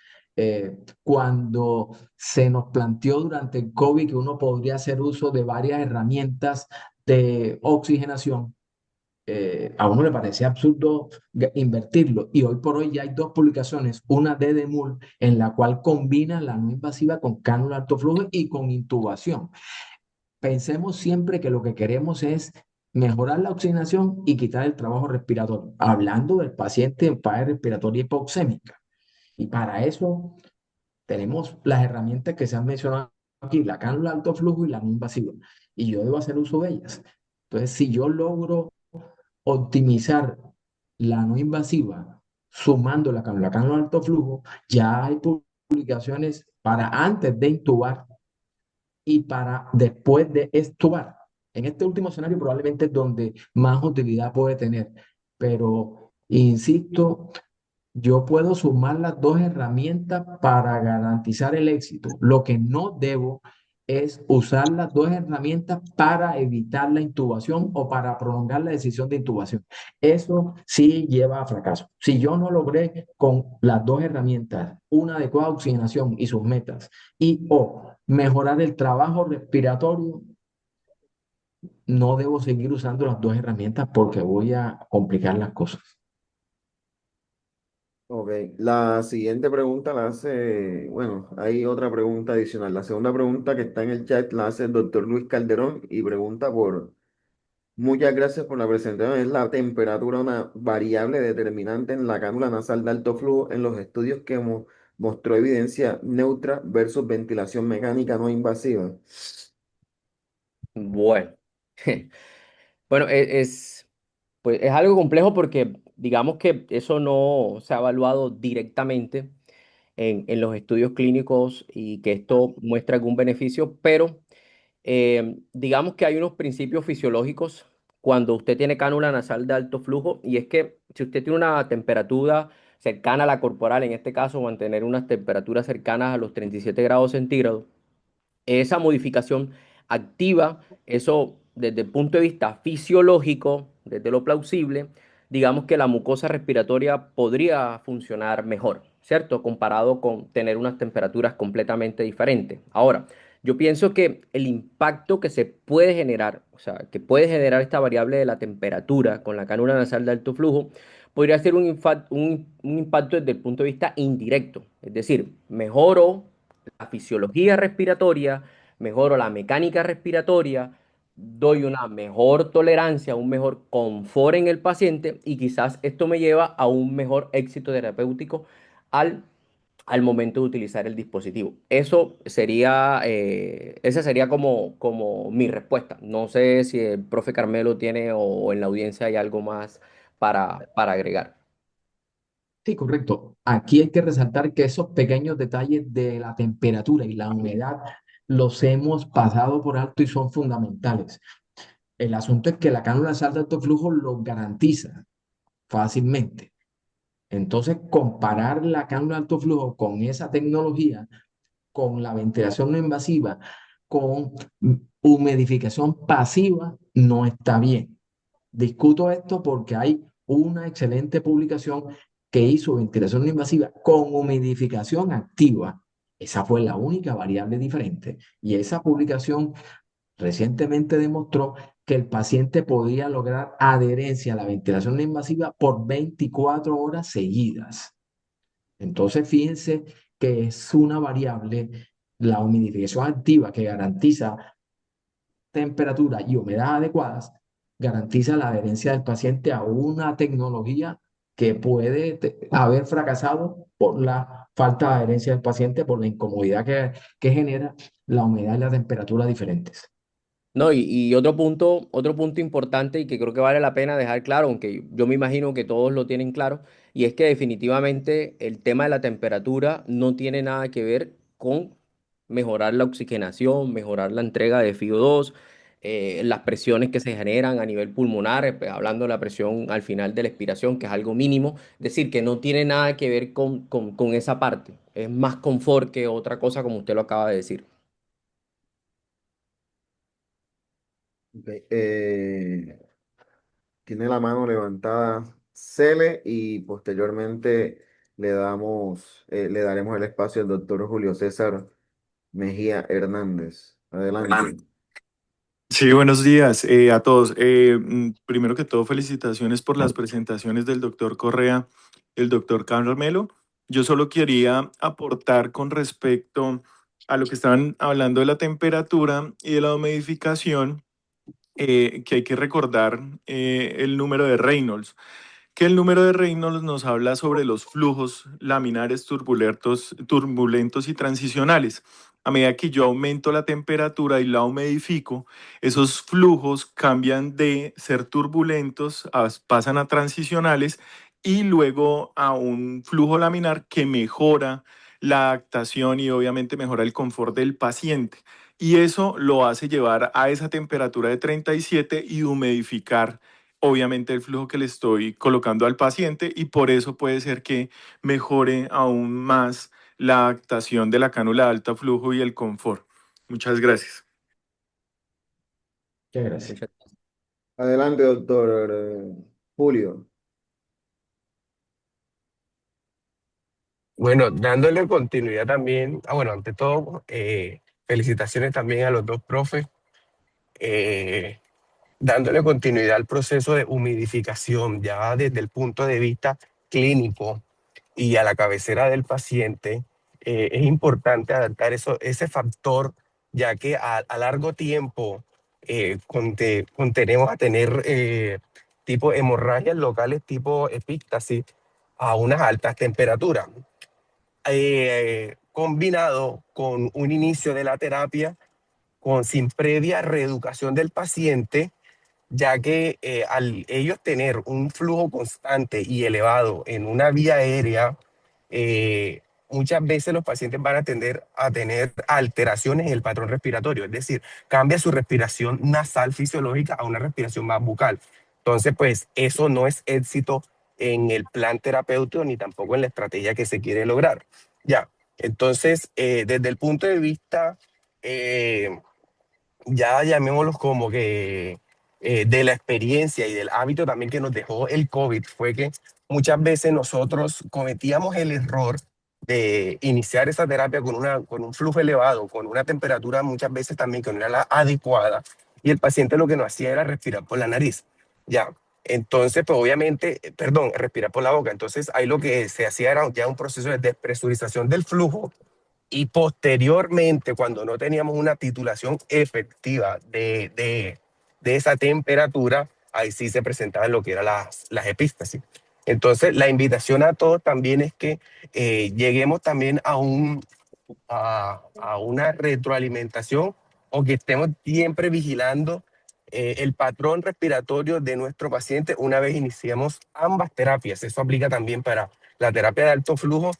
Cuando se nos planteó durante el COVID que uno podría hacer uso de varias herramientas de oxigenación, a uno le parecía absurdo invertirlo. Y hoy por hoy ya hay dos publicaciones, una de Demul, en la cual combina la no invasiva con cánula de alto flujo y con intubación. Pensemos siempre que lo que queremos es mejorar la oxigenación y quitar el trabajo respiratorio, hablando del paciente en falla respiratoria hipoxémica. Y para eso tenemos las herramientas que se han mencionado aquí, la cánula de alto flujo y la no invasiva, y yo debo hacer uso de ellas. Entonces, si yo logro optimizar la no invasiva sumándola con la cánula de alto flujo, ya hay publicaciones para antes de intubar y para después de extubar. En este último escenario probablemente es donde más utilidad puede tener, pero insisto, yo puedo sumar las dos herramientas para garantizar el éxito. Lo que no debo es usar las dos herramientas para evitar la intubación o para prolongar la decisión de intubación. Eso sí lleva a fracaso. Si yo no logré con las dos herramientas una adecuada oxigenación y sus metas y o mejorar el trabajo respiratorio, no debo seguir usando las dos herramientas porque voy a complicar las cosas. Ok, la siguiente pregunta la hace, bueno, hay otra pregunta adicional. La segunda pregunta que está en el chat la hace el doctor Luis Calderón y pregunta por, muchas gracias por la presentación. ¿Es la temperatura una variable determinante en la cánula nasal de alto flujo en los estudios que mostró evidencia neutra versus ventilación mecánica no invasiva? Bueno, bueno, pues es algo complejo porque digamos que eso no se ha evaluado directamente en los estudios clínicos y que esto muestra algún beneficio, pero digamos que hay unos principios fisiológicos cuando usted tiene cánula nasal de alto flujo y es que si usted tiene una temperatura cercana a la corporal, en este caso mantener unas temperaturas cercanas a los 37 grados centígrados, esa modificación activa, eso desde el punto de vista fisiológico, desde lo plausible, digamos que la mucosa respiratoria podría funcionar mejor, ¿cierto? Comparado con tener unas temperaturas completamente diferentes. Ahora, yo pienso que el impacto que se puede generar, o sea, que puede generar esta variable de la temperatura con la cánula nasal de alto flujo, podría ser un impacto desde el punto de vista indirecto, es decir, mejoro la fisiología respiratoria, mejoro la mecánica respiratoria, doy una mejor tolerancia, un mejor confort en el paciente y quizás esto me lleva a un mejor éxito terapéutico al, al momento de utilizar el dispositivo. Esa sería como mi respuesta. No sé si el profe Carmelo tiene o en la audiencia hay algo más para agregar. Sí, correcto. Aquí hay que resaltar que esos pequeños detalles de la temperatura y la humedad los hemos pasado por alto y son fundamentales. El asunto es que la cánula nasal de alto flujo los garantiza fácilmente. Entonces, comparar la cánula de alto flujo con esa tecnología, con la ventilación no invasiva, con humidificación pasiva, no está bien. Discuto esto porque hay una excelente publicación que hizo ventilación no invasiva con humidificación activa. Esa fue la única variable diferente. Y esa publicación recientemente demostró que el paciente podía lograr adherencia a la ventilación no invasiva por 24 horas seguidas. Entonces, fíjense que es una variable, la humidificación activa que garantiza temperatura y humedad adecuadas, garantiza la adherencia del paciente a una tecnología que puede haber fracasado por la falta de adherencia del paciente, por la incomodidad que genera la humedad y la temperatura diferentes. No, y otro punto importante y que creo que vale la pena dejar claro, aunque yo me imagino que todos lo tienen claro, y es que definitivamente el tema de la temperatura no tiene nada que ver con mejorar la oxigenación, mejorar la entrega de FiO2, las presiones que se generan a nivel pulmonar, hablando de la presión al final de la expiración, que es algo mínimo, es decir, que no tiene nada que ver con esa parte, es más confort que otra cosa, como usted lo acaba de decir. Ok, tiene la mano levantada Cele y posteriormente le daremos el espacio al doctor Julio César Mejía Hernández. Adelante. Sí, buenos días a todos. Primero que todo, felicitaciones por las presentaciones del doctor Correa, el doctor Carmelo. Yo solo quería aportar con respecto a lo que estaban hablando de la temperatura y de la humidificación. que hay que recordar el número de Reynolds, que el número de Reynolds nos habla sobre los flujos laminares turbulentos y transicionales. A medida que yo aumento la temperatura y la humidifico, esos flujos cambian de ser turbulentos, pasan a transicionales y luego a un flujo laminar que mejora la adaptación y obviamente mejora el confort del paciente. Y eso lo hace llevar a esa temperatura de 37 y humidificar obviamente el flujo que le estoy colocando al paciente, y por eso puede ser que mejore aún más la adaptación de la cánula de alto flujo y el confort. Muchas gracias. Muchas gracias. Muchas gracias. Adelante, doctor Julio. Bueno, dándole continuidad también, bueno, ante todo, felicitaciones también a los dos profes, eh, dándole continuidad al proceso de humidificación, ya desde el punto de vista clínico y a la cabecera del paciente, es importante adaptar ese factor, ya que a largo tiempo contenemos a tener tipo hemorragias locales, tipo epíctasis, a unas altas temperaturas combinado con un inicio de la terapia sin previa reeducación del paciente, ya que al ellos tener un flujo constante y elevado en una vía aérea, muchas veces los pacientes van a tender a tener alteraciones en el patrón respiratorio, es decir, cambia su respiración nasal fisiológica a una respiración más bucal. Entonces, pues eso no es éxito en el plan terapéutico ni tampoco en la estrategia que se quiere lograr. Ya, entonces, desde el punto de vista eh, ya llamémoslos como que de la experiencia y del hábito también que nos dejó el COVID, fue que muchas veces nosotros cometíamos el error de iniciar esa terapia con un flujo elevado, con una temperatura muchas veces también que no era la adecuada, y el paciente lo que nos hacía era respirar por la nariz. Ya. Entonces, pues obviamente, perdón, respirar por la boca. Entonces, ahí lo que se hacía era ya un proceso de despresurización del flujo, y posteriormente, cuando no teníamos una titulación efectiva de esa temperatura, ahí sí se presentaban lo que eran las epístasis. Entonces, la invitación a todos también es que lleguemos también a una retroalimentación, o que estemos siempre vigilando el patrón respiratorio de nuestro paciente una vez iniciemos ambas terapias. Eso aplica también para la terapia de alto flujo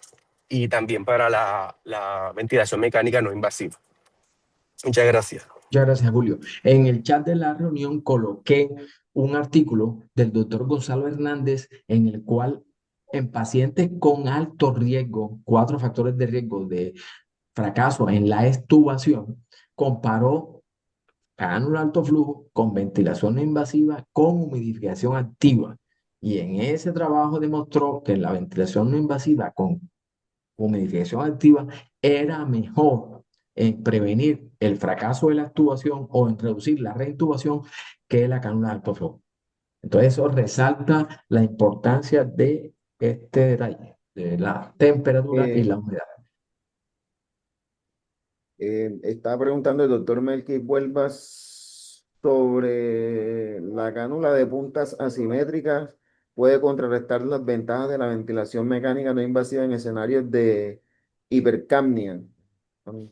y también para la ventilación mecánica no invasiva. Muchas gracias. Muchas gracias, Julio. En el chat de la reunión coloqué un artículo del doctor Gonzalo Hernández en el cual en pacientes con alto riesgo, 4 factores de riesgo de fracaso en la extubación, comparó cánula de alto flujo con ventilación no invasiva con humidificación activa. Y en ese trabajo demostró que la ventilación no invasiva con humidificación activa era mejor en prevenir el fracaso de la extubación o en reducir la reintubación que la cánula de alto flujo. Entonces eso resalta la importancia de este detalle, de la temperatura y Eh, la humedad. Estaba preguntando el doctor Melqui Vuelvas sobre la cánula de puntas asimétricas. ¿Puede contrarrestar las ventajas de la ventilación mecánica no invasiva en escenarios de hipercapnia? Estamos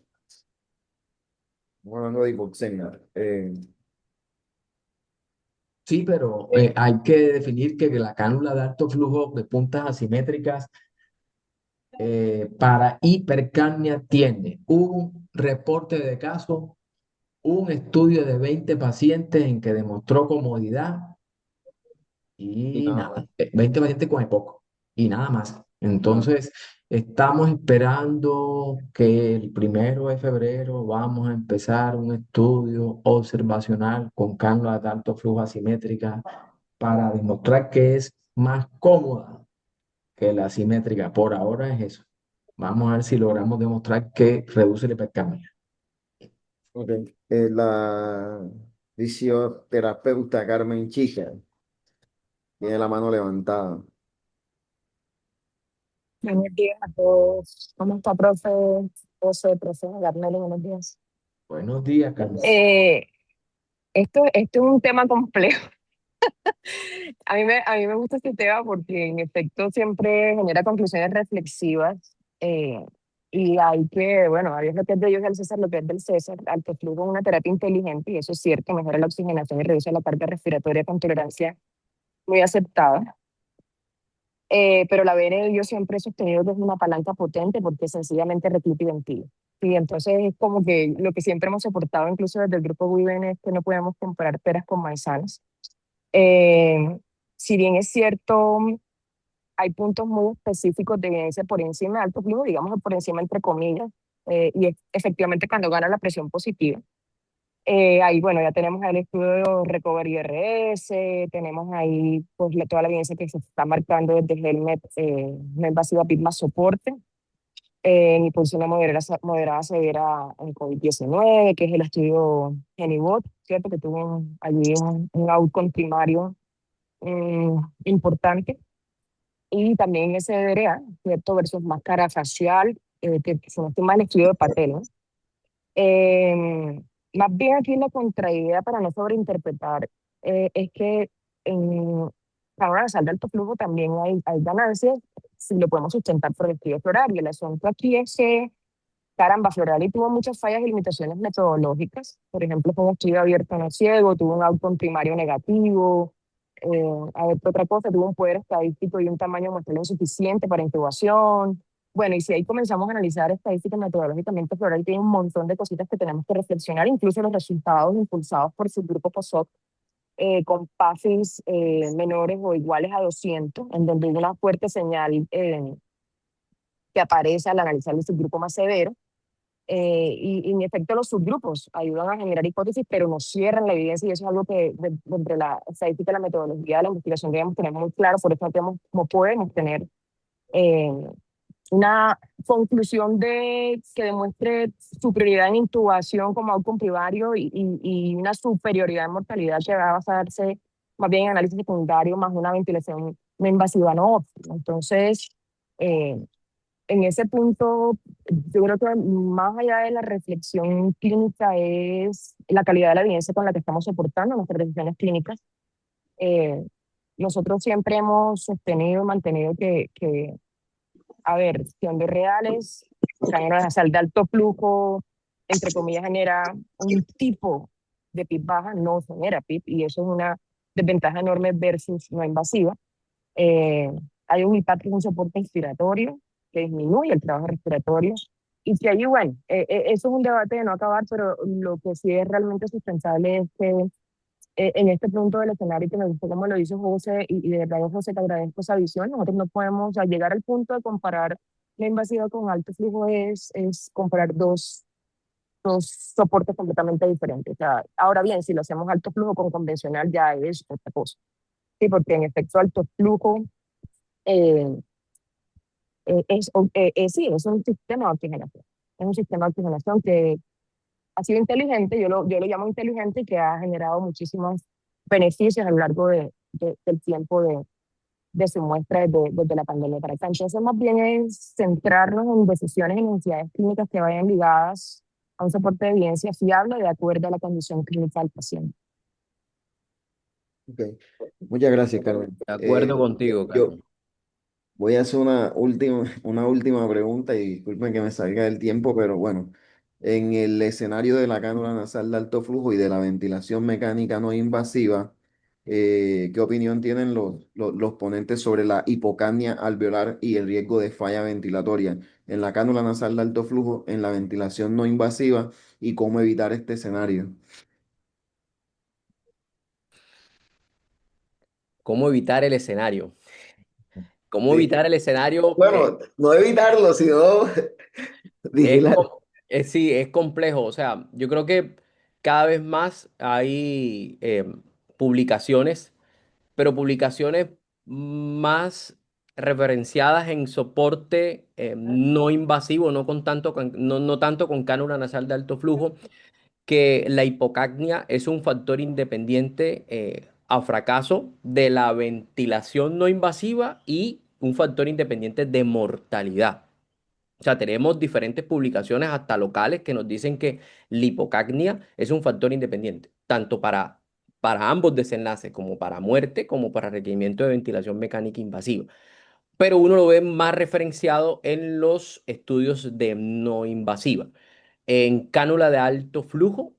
hablando de hipoxemia. Sí, pero hay que definir que la cánula de alto flujo de puntas asimétricas para hipercapnia tiene un reporte de caso, un estudio de 20 pacientes en que demostró comodidad Y y nada nada, más. 20 pacientes con EPOC y nada más. Entonces, estamos esperando que el 1 de febrero vamos a empezar un estudio observacional con cánula de alto flujo asimétrica para demostrar que es más cómoda que la asimétrica. Por ahora es eso. Vamos a ver si logramos demostrar que reduce la hipercapnia. Ok. La fisioterapeuta Carmen Chica tiene la mano levantada. Buenos días a todos. ¿Cómo está, profe? José, profe Garnero, buenos días. Buenos días, Carmen. Eh, Esto es un tema complejo. A mí me gusta este tema porque en efecto siempre genera conclusiones reflexivas, y hay que, bueno, Dios lo que es de Dios y al César lo que es del César. Altoflujo es una terapia inteligente y eso es cierto, mejora la oxigenación y reduce la carga respiratoria con tolerancia muy aceptada. Pero la ABN yo siempre he sostenido que es una palanca potente porque sencillamente recluta y ventila. Y entonces es como que lo que siempre hemos soportado, incluso desde el grupo WIVEN, es que no podemos comparar peras con manzanas. Eh, si bien es cierto, hay puntos muy específicos de evidencia por encima de alto flujo, digamos por encima entre comillas, efectivamente cuando gana la presión positiva. Ahí, bueno, ya tenemos el estudio Recovery RS, tenemos ahí pues toda la evidencia que se está marcando desde Helmet, no invasiva PIB más soporte, en hipoxemia moderada severa en COVID-19, que es el estudio Genibot, ¿cierto? Que tuvo allí un outcome primario importante. Y también SDRA, ¿cierto? Versus máscara facial, que si no estoy mal, el estudio de Patel, ¿no? Eh, Más bien aquí la contraidea para no sobreinterpretar, es que en cámara nasal de alto flujo también hay ganancias si lo podemos sustentar por el estudio floral. Y el asunto aquí es que, caramba, Florali tuvo muchas fallas y limitaciones metodológicas. Por ejemplo, fue un estudio abierto no ciego, tuvo un outcome primario negativo. A ver, ¿qué otra cosa? Tuvo un poder estadístico y un tamaño muestral insuficiente para intubación. Bueno, y si ahí comenzamos a analizar estadísticas metodológicamente, Florali tiene un montón de cositas que tenemos que reflexionar, incluso los resultados impulsados por su grupo POSOC, con PAFIs menores o iguales a 200, en donde hay una fuerte señal que aparece al analizar el subgrupo más severo. Y en efecto los subgrupos ayudan a generar hipótesis, pero no cierran la evidencia, y eso es algo que entre la estadística, la metodología de la investigación debemos tener muy claro. Por eso no, no podemos tener eh, una conclusión que demuestre superioridad en intubación como outcome primario y una superioridad en mortalidad que va a basarse más bien en análisis secundario más una ventilación no invasiva no óptima. Entonces, eh, en ese punto, yo creo que más allá de la reflexión clínica es la calidad de la evidencia con la que estamos soportando nuestras decisiones clínicas. Eh, Nosotros siempre hemos sostenido, mantenido que a ver, siendo reales, cámara nasal de alto flujo, entre comillas, genera un tipo de PIB baja, no genera PIB, y eso es una desventaja enorme versus no invasiva. Eh, Hay un impacto en un soporte inspiratorio que disminuye el trabajo respiratorio. Y que ahí, bueno, eso es un debate de no acabar, pero lo que sí es realmente sustentable es que en este punto del escenario, que me gustó como lo hizo José, y de verdad, José, te agradezco esa visión. Nosotros no podemos, al llegar al punto de comparar la invasiva con alto flujo, es comparar dos soportes completamente diferentes. O sea, ahora bien, si lo hacemos alto flujo con convencional, ya es otra cosa. Sí, porque en efecto alto flujo eh, sí, es un sistema de oxigenación. Es un sistema de oxigenación que ha sido inteligente, yo lo llamo inteligente, y que ha generado muchísimos beneficios a lo largo del tiempo de su muestra desde la pandemia para acá. Entonces, más bien es centrarnos en decisiones y necesidades clínicas que vayan ligadas a un soporte de evidencia fiable de acuerdo a la condición clínica del paciente. Ok. Muchas gracias, Carmen. De acuerdo contigo, Yo Carlos. voy a hacer una última pregunta y disculpen que me salga del tiempo, pero bueno, en el escenario de la cánula nasal de alto flujo y de la ventilación mecánica no invasiva, ¿qué opinión tienen los ponentes sobre la hipocapnia alveolar y el riesgo de falla ventilatoria en la cánula nasal de alto flujo, en la ventilación no invasiva, y cómo evitar este escenario? ¿Cómo evitar el escenario? ¿Cómo evitar el escenario? Bueno, no evitarlo, sino Es, vigilar. sí, es complejo. O sea, yo creo que cada vez más hay publicaciones, pero publicaciones más referenciadas en soporte no invasivo, no, con tanto, no tanto con cánula nasal de alto flujo, que la hipocapnia es un factor independiente a fracaso de la ventilación no invasiva y un factor independiente de mortalidad. O sea, tenemos diferentes publicaciones hasta locales que nos dicen que la hipocapnia es un factor independiente, tanto para ambos desenlaces, como para muerte, como para requerimiento de ventilación mecánica invasiva. Pero uno lo ve más referenciado en los estudios de no invasiva. En cánula de alto flujo,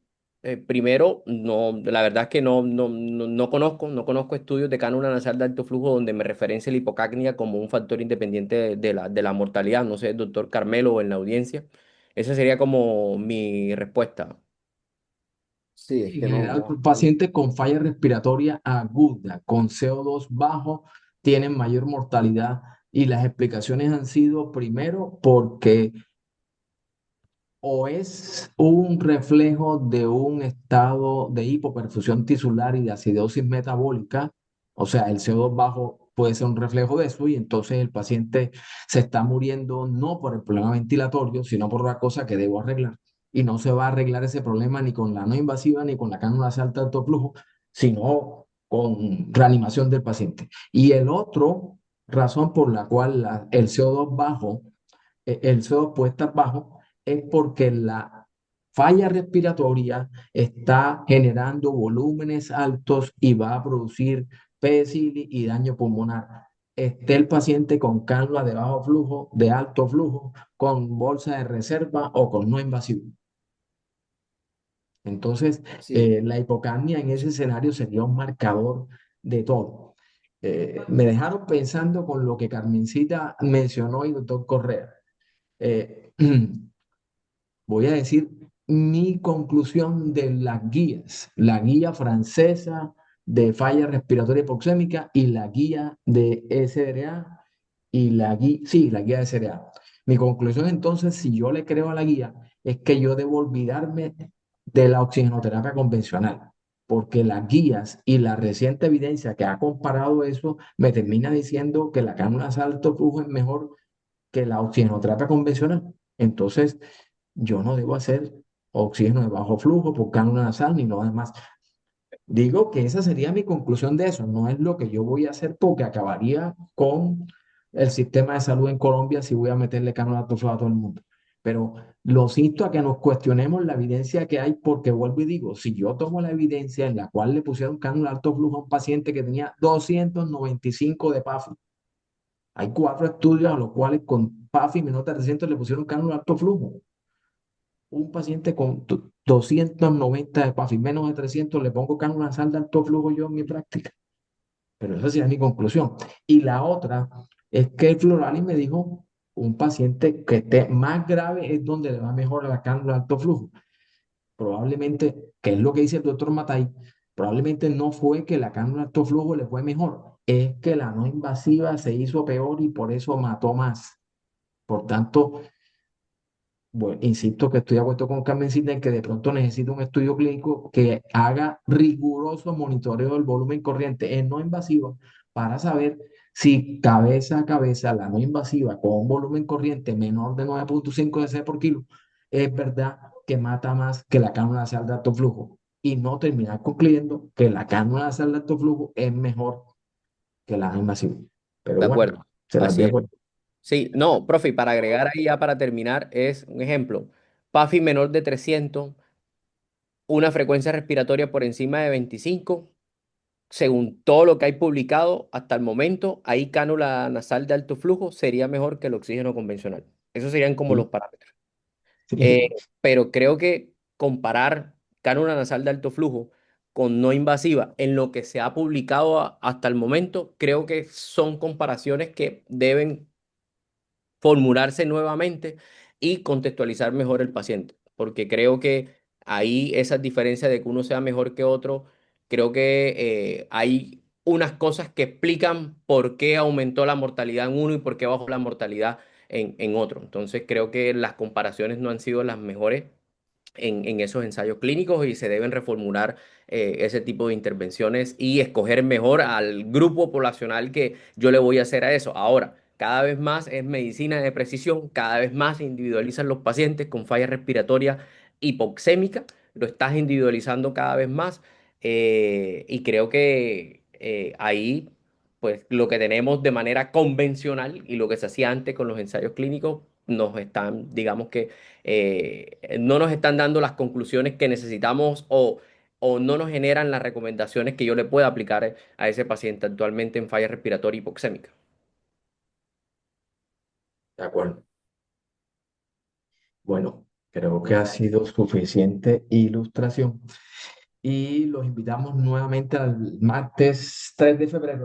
primero, no, la verdad es que no conozco estudios de cánula nasal de alto flujo donde me referencie la hipocapnia como un factor independiente de la mortalidad. No sé, doctor Carmelo o en la audiencia. Esa sería como mi respuesta. Sí, es En que no, general, no. los pacientes con falla respiratoria aguda, con CO2 bajo, tienen mayor mortalidad y las explicaciones han sido primero porque o es un reflejo de un estado de hipoperfusión tisular y de acidosis metabólica, o sea, el CO2 bajo puede ser un reflejo de eso y entonces el paciente se está muriendo no por el problema ventilatorio, sino por una cosa que debo arreglar. Y no se va a arreglar ese problema ni con la no invasiva ni con la cánula nasal de alto flujo, sino con reanimación del paciente. Y el otro razón por la cual el CO2 bajo, el CO2 puede estar bajo, es porque la falla respiratoria está generando volúmenes altos y va a producir PSILI y daño pulmonar. Esté el paciente con cánula de bajo flujo, de alto flujo, con bolsa de reserva o con no invasivo. Entonces, Sí, la hipocapnia en ese escenario sería un marcador de todo. Me dejaron pensando con lo que Carmencita mencionó y doctor Correa. Eh, Voy a decir mi conclusión de las guías, la guía francesa de falla respiratoria hipoxémica y la guía de SRA y la guía, sí, la guía de SRA. Mi conclusión entonces, si yo le creo a la guía, es que yo debo olvidarme de la oxigenoterapia convencional, porque las guías y la reciente evidencia que ha comparado eso me termina diciendo que la cánula de alto flujo es mejor que la oxigenoterapia convencional. Entonces, yo no debo hacer oxígeno de bajo flujo por cánula nasal ni nada más. Digo que esa sería mi conclusión de eso. No es lo que yo voy a hacer porque acabaría con el sistema de salud en Colombia si voy a meterle cánula de flujo a todo el mundo. Pero los insto a que nos cuestionemos la evidencia que hay, porque vuelvo y digo, si yo tomo la evidencia en la cual le pusieron cánula de alto flujo a un paciente que tenía 295 de PAFI, hay 4 estudios a los cuales con PAFI menos de 300 le pusieron cánula de alto flujo. Un paciente con 290 de PAFI menos de 300 le pongo cánula nasal de alto flujo yo en mi práctica. Pero esa sí es mi conclusión. Y la otra es que el Floralis me dijo, un paciente que esté más grave es donde le va mejor a la cánula de alto flujo. Probablemente, que es lo que dice el doctor Matay, probablemente no fue que la cánula de alto flujo le fue mejor, es que la no invasiva se hizo peor y por eso mató más. Por tanto, bueno, insisto que estoy de acuerdo con Carmencita en que de pronto necesito un estudio clínico que haga riguroso monitoreo del volumen corriente en no invasiva para saber si cabeza a cabeza la no invasiva con un volumen corriente menor de 9,5 cc por kilo es verdad que mata más que la cánula nasal de alto flujo y no terminar concluyendo que la cánula nasal de alto flujo es mejor que la no invasiva. Pero De bueno, acuerdo. se las Así es. dejo. Sí, no, profe, y para agregar ahí ya para terminar, es un ejemplo. PAFI menor de 300, una frecuencia respiratoria por encima de 25, según todo lo que hay publicado hasta el momento, ahí cánula nasal de alto flujo sería mejor que el oxígeno convencional. Esos serían como Sí, los parámetros. sí. Pero creo que comparar cánula nasal de alto flujo con no invasiva en lo que se ha publicado hasta el momento, creo que son comparaciones que deben formularse nuevamente y contextualizar mejor el paciente, porque creo que ahí esas diferencias de que uno sea mejor que otro, creo que hay unas cosas que explican por qué aumentó la mortalidad en uno y por qué bajó la mortalidad en otro. Entonces creo que las comparaciones no han sido las mejores en esos ensayos clínicos y se deben reformular ese tipo de intervenciones y escoger mejor al grupo poblacional que yo le voy a hacer a eso. Ahora, cada vez más es medicina de precisión, cada vez más se individualizan los pacientes con falla respiratoria hipoxémica, lo estás individualizando cada vez más y creo que ahí pues lo que tenemos de manera convencional y lo que se hacía antes con los ensayos clínicos nos están, digamos que, no nos están dando las conclusiones que necesitamos o no nos generan las recomendaciones que yo le pueda aplicar a ese paciente actualmente en falla respiratoria hipoxémica. De acuerdo. Bueno, creo que ha sido suficiente ilustración y los invitamos nuevamente al martes 3 de febrero.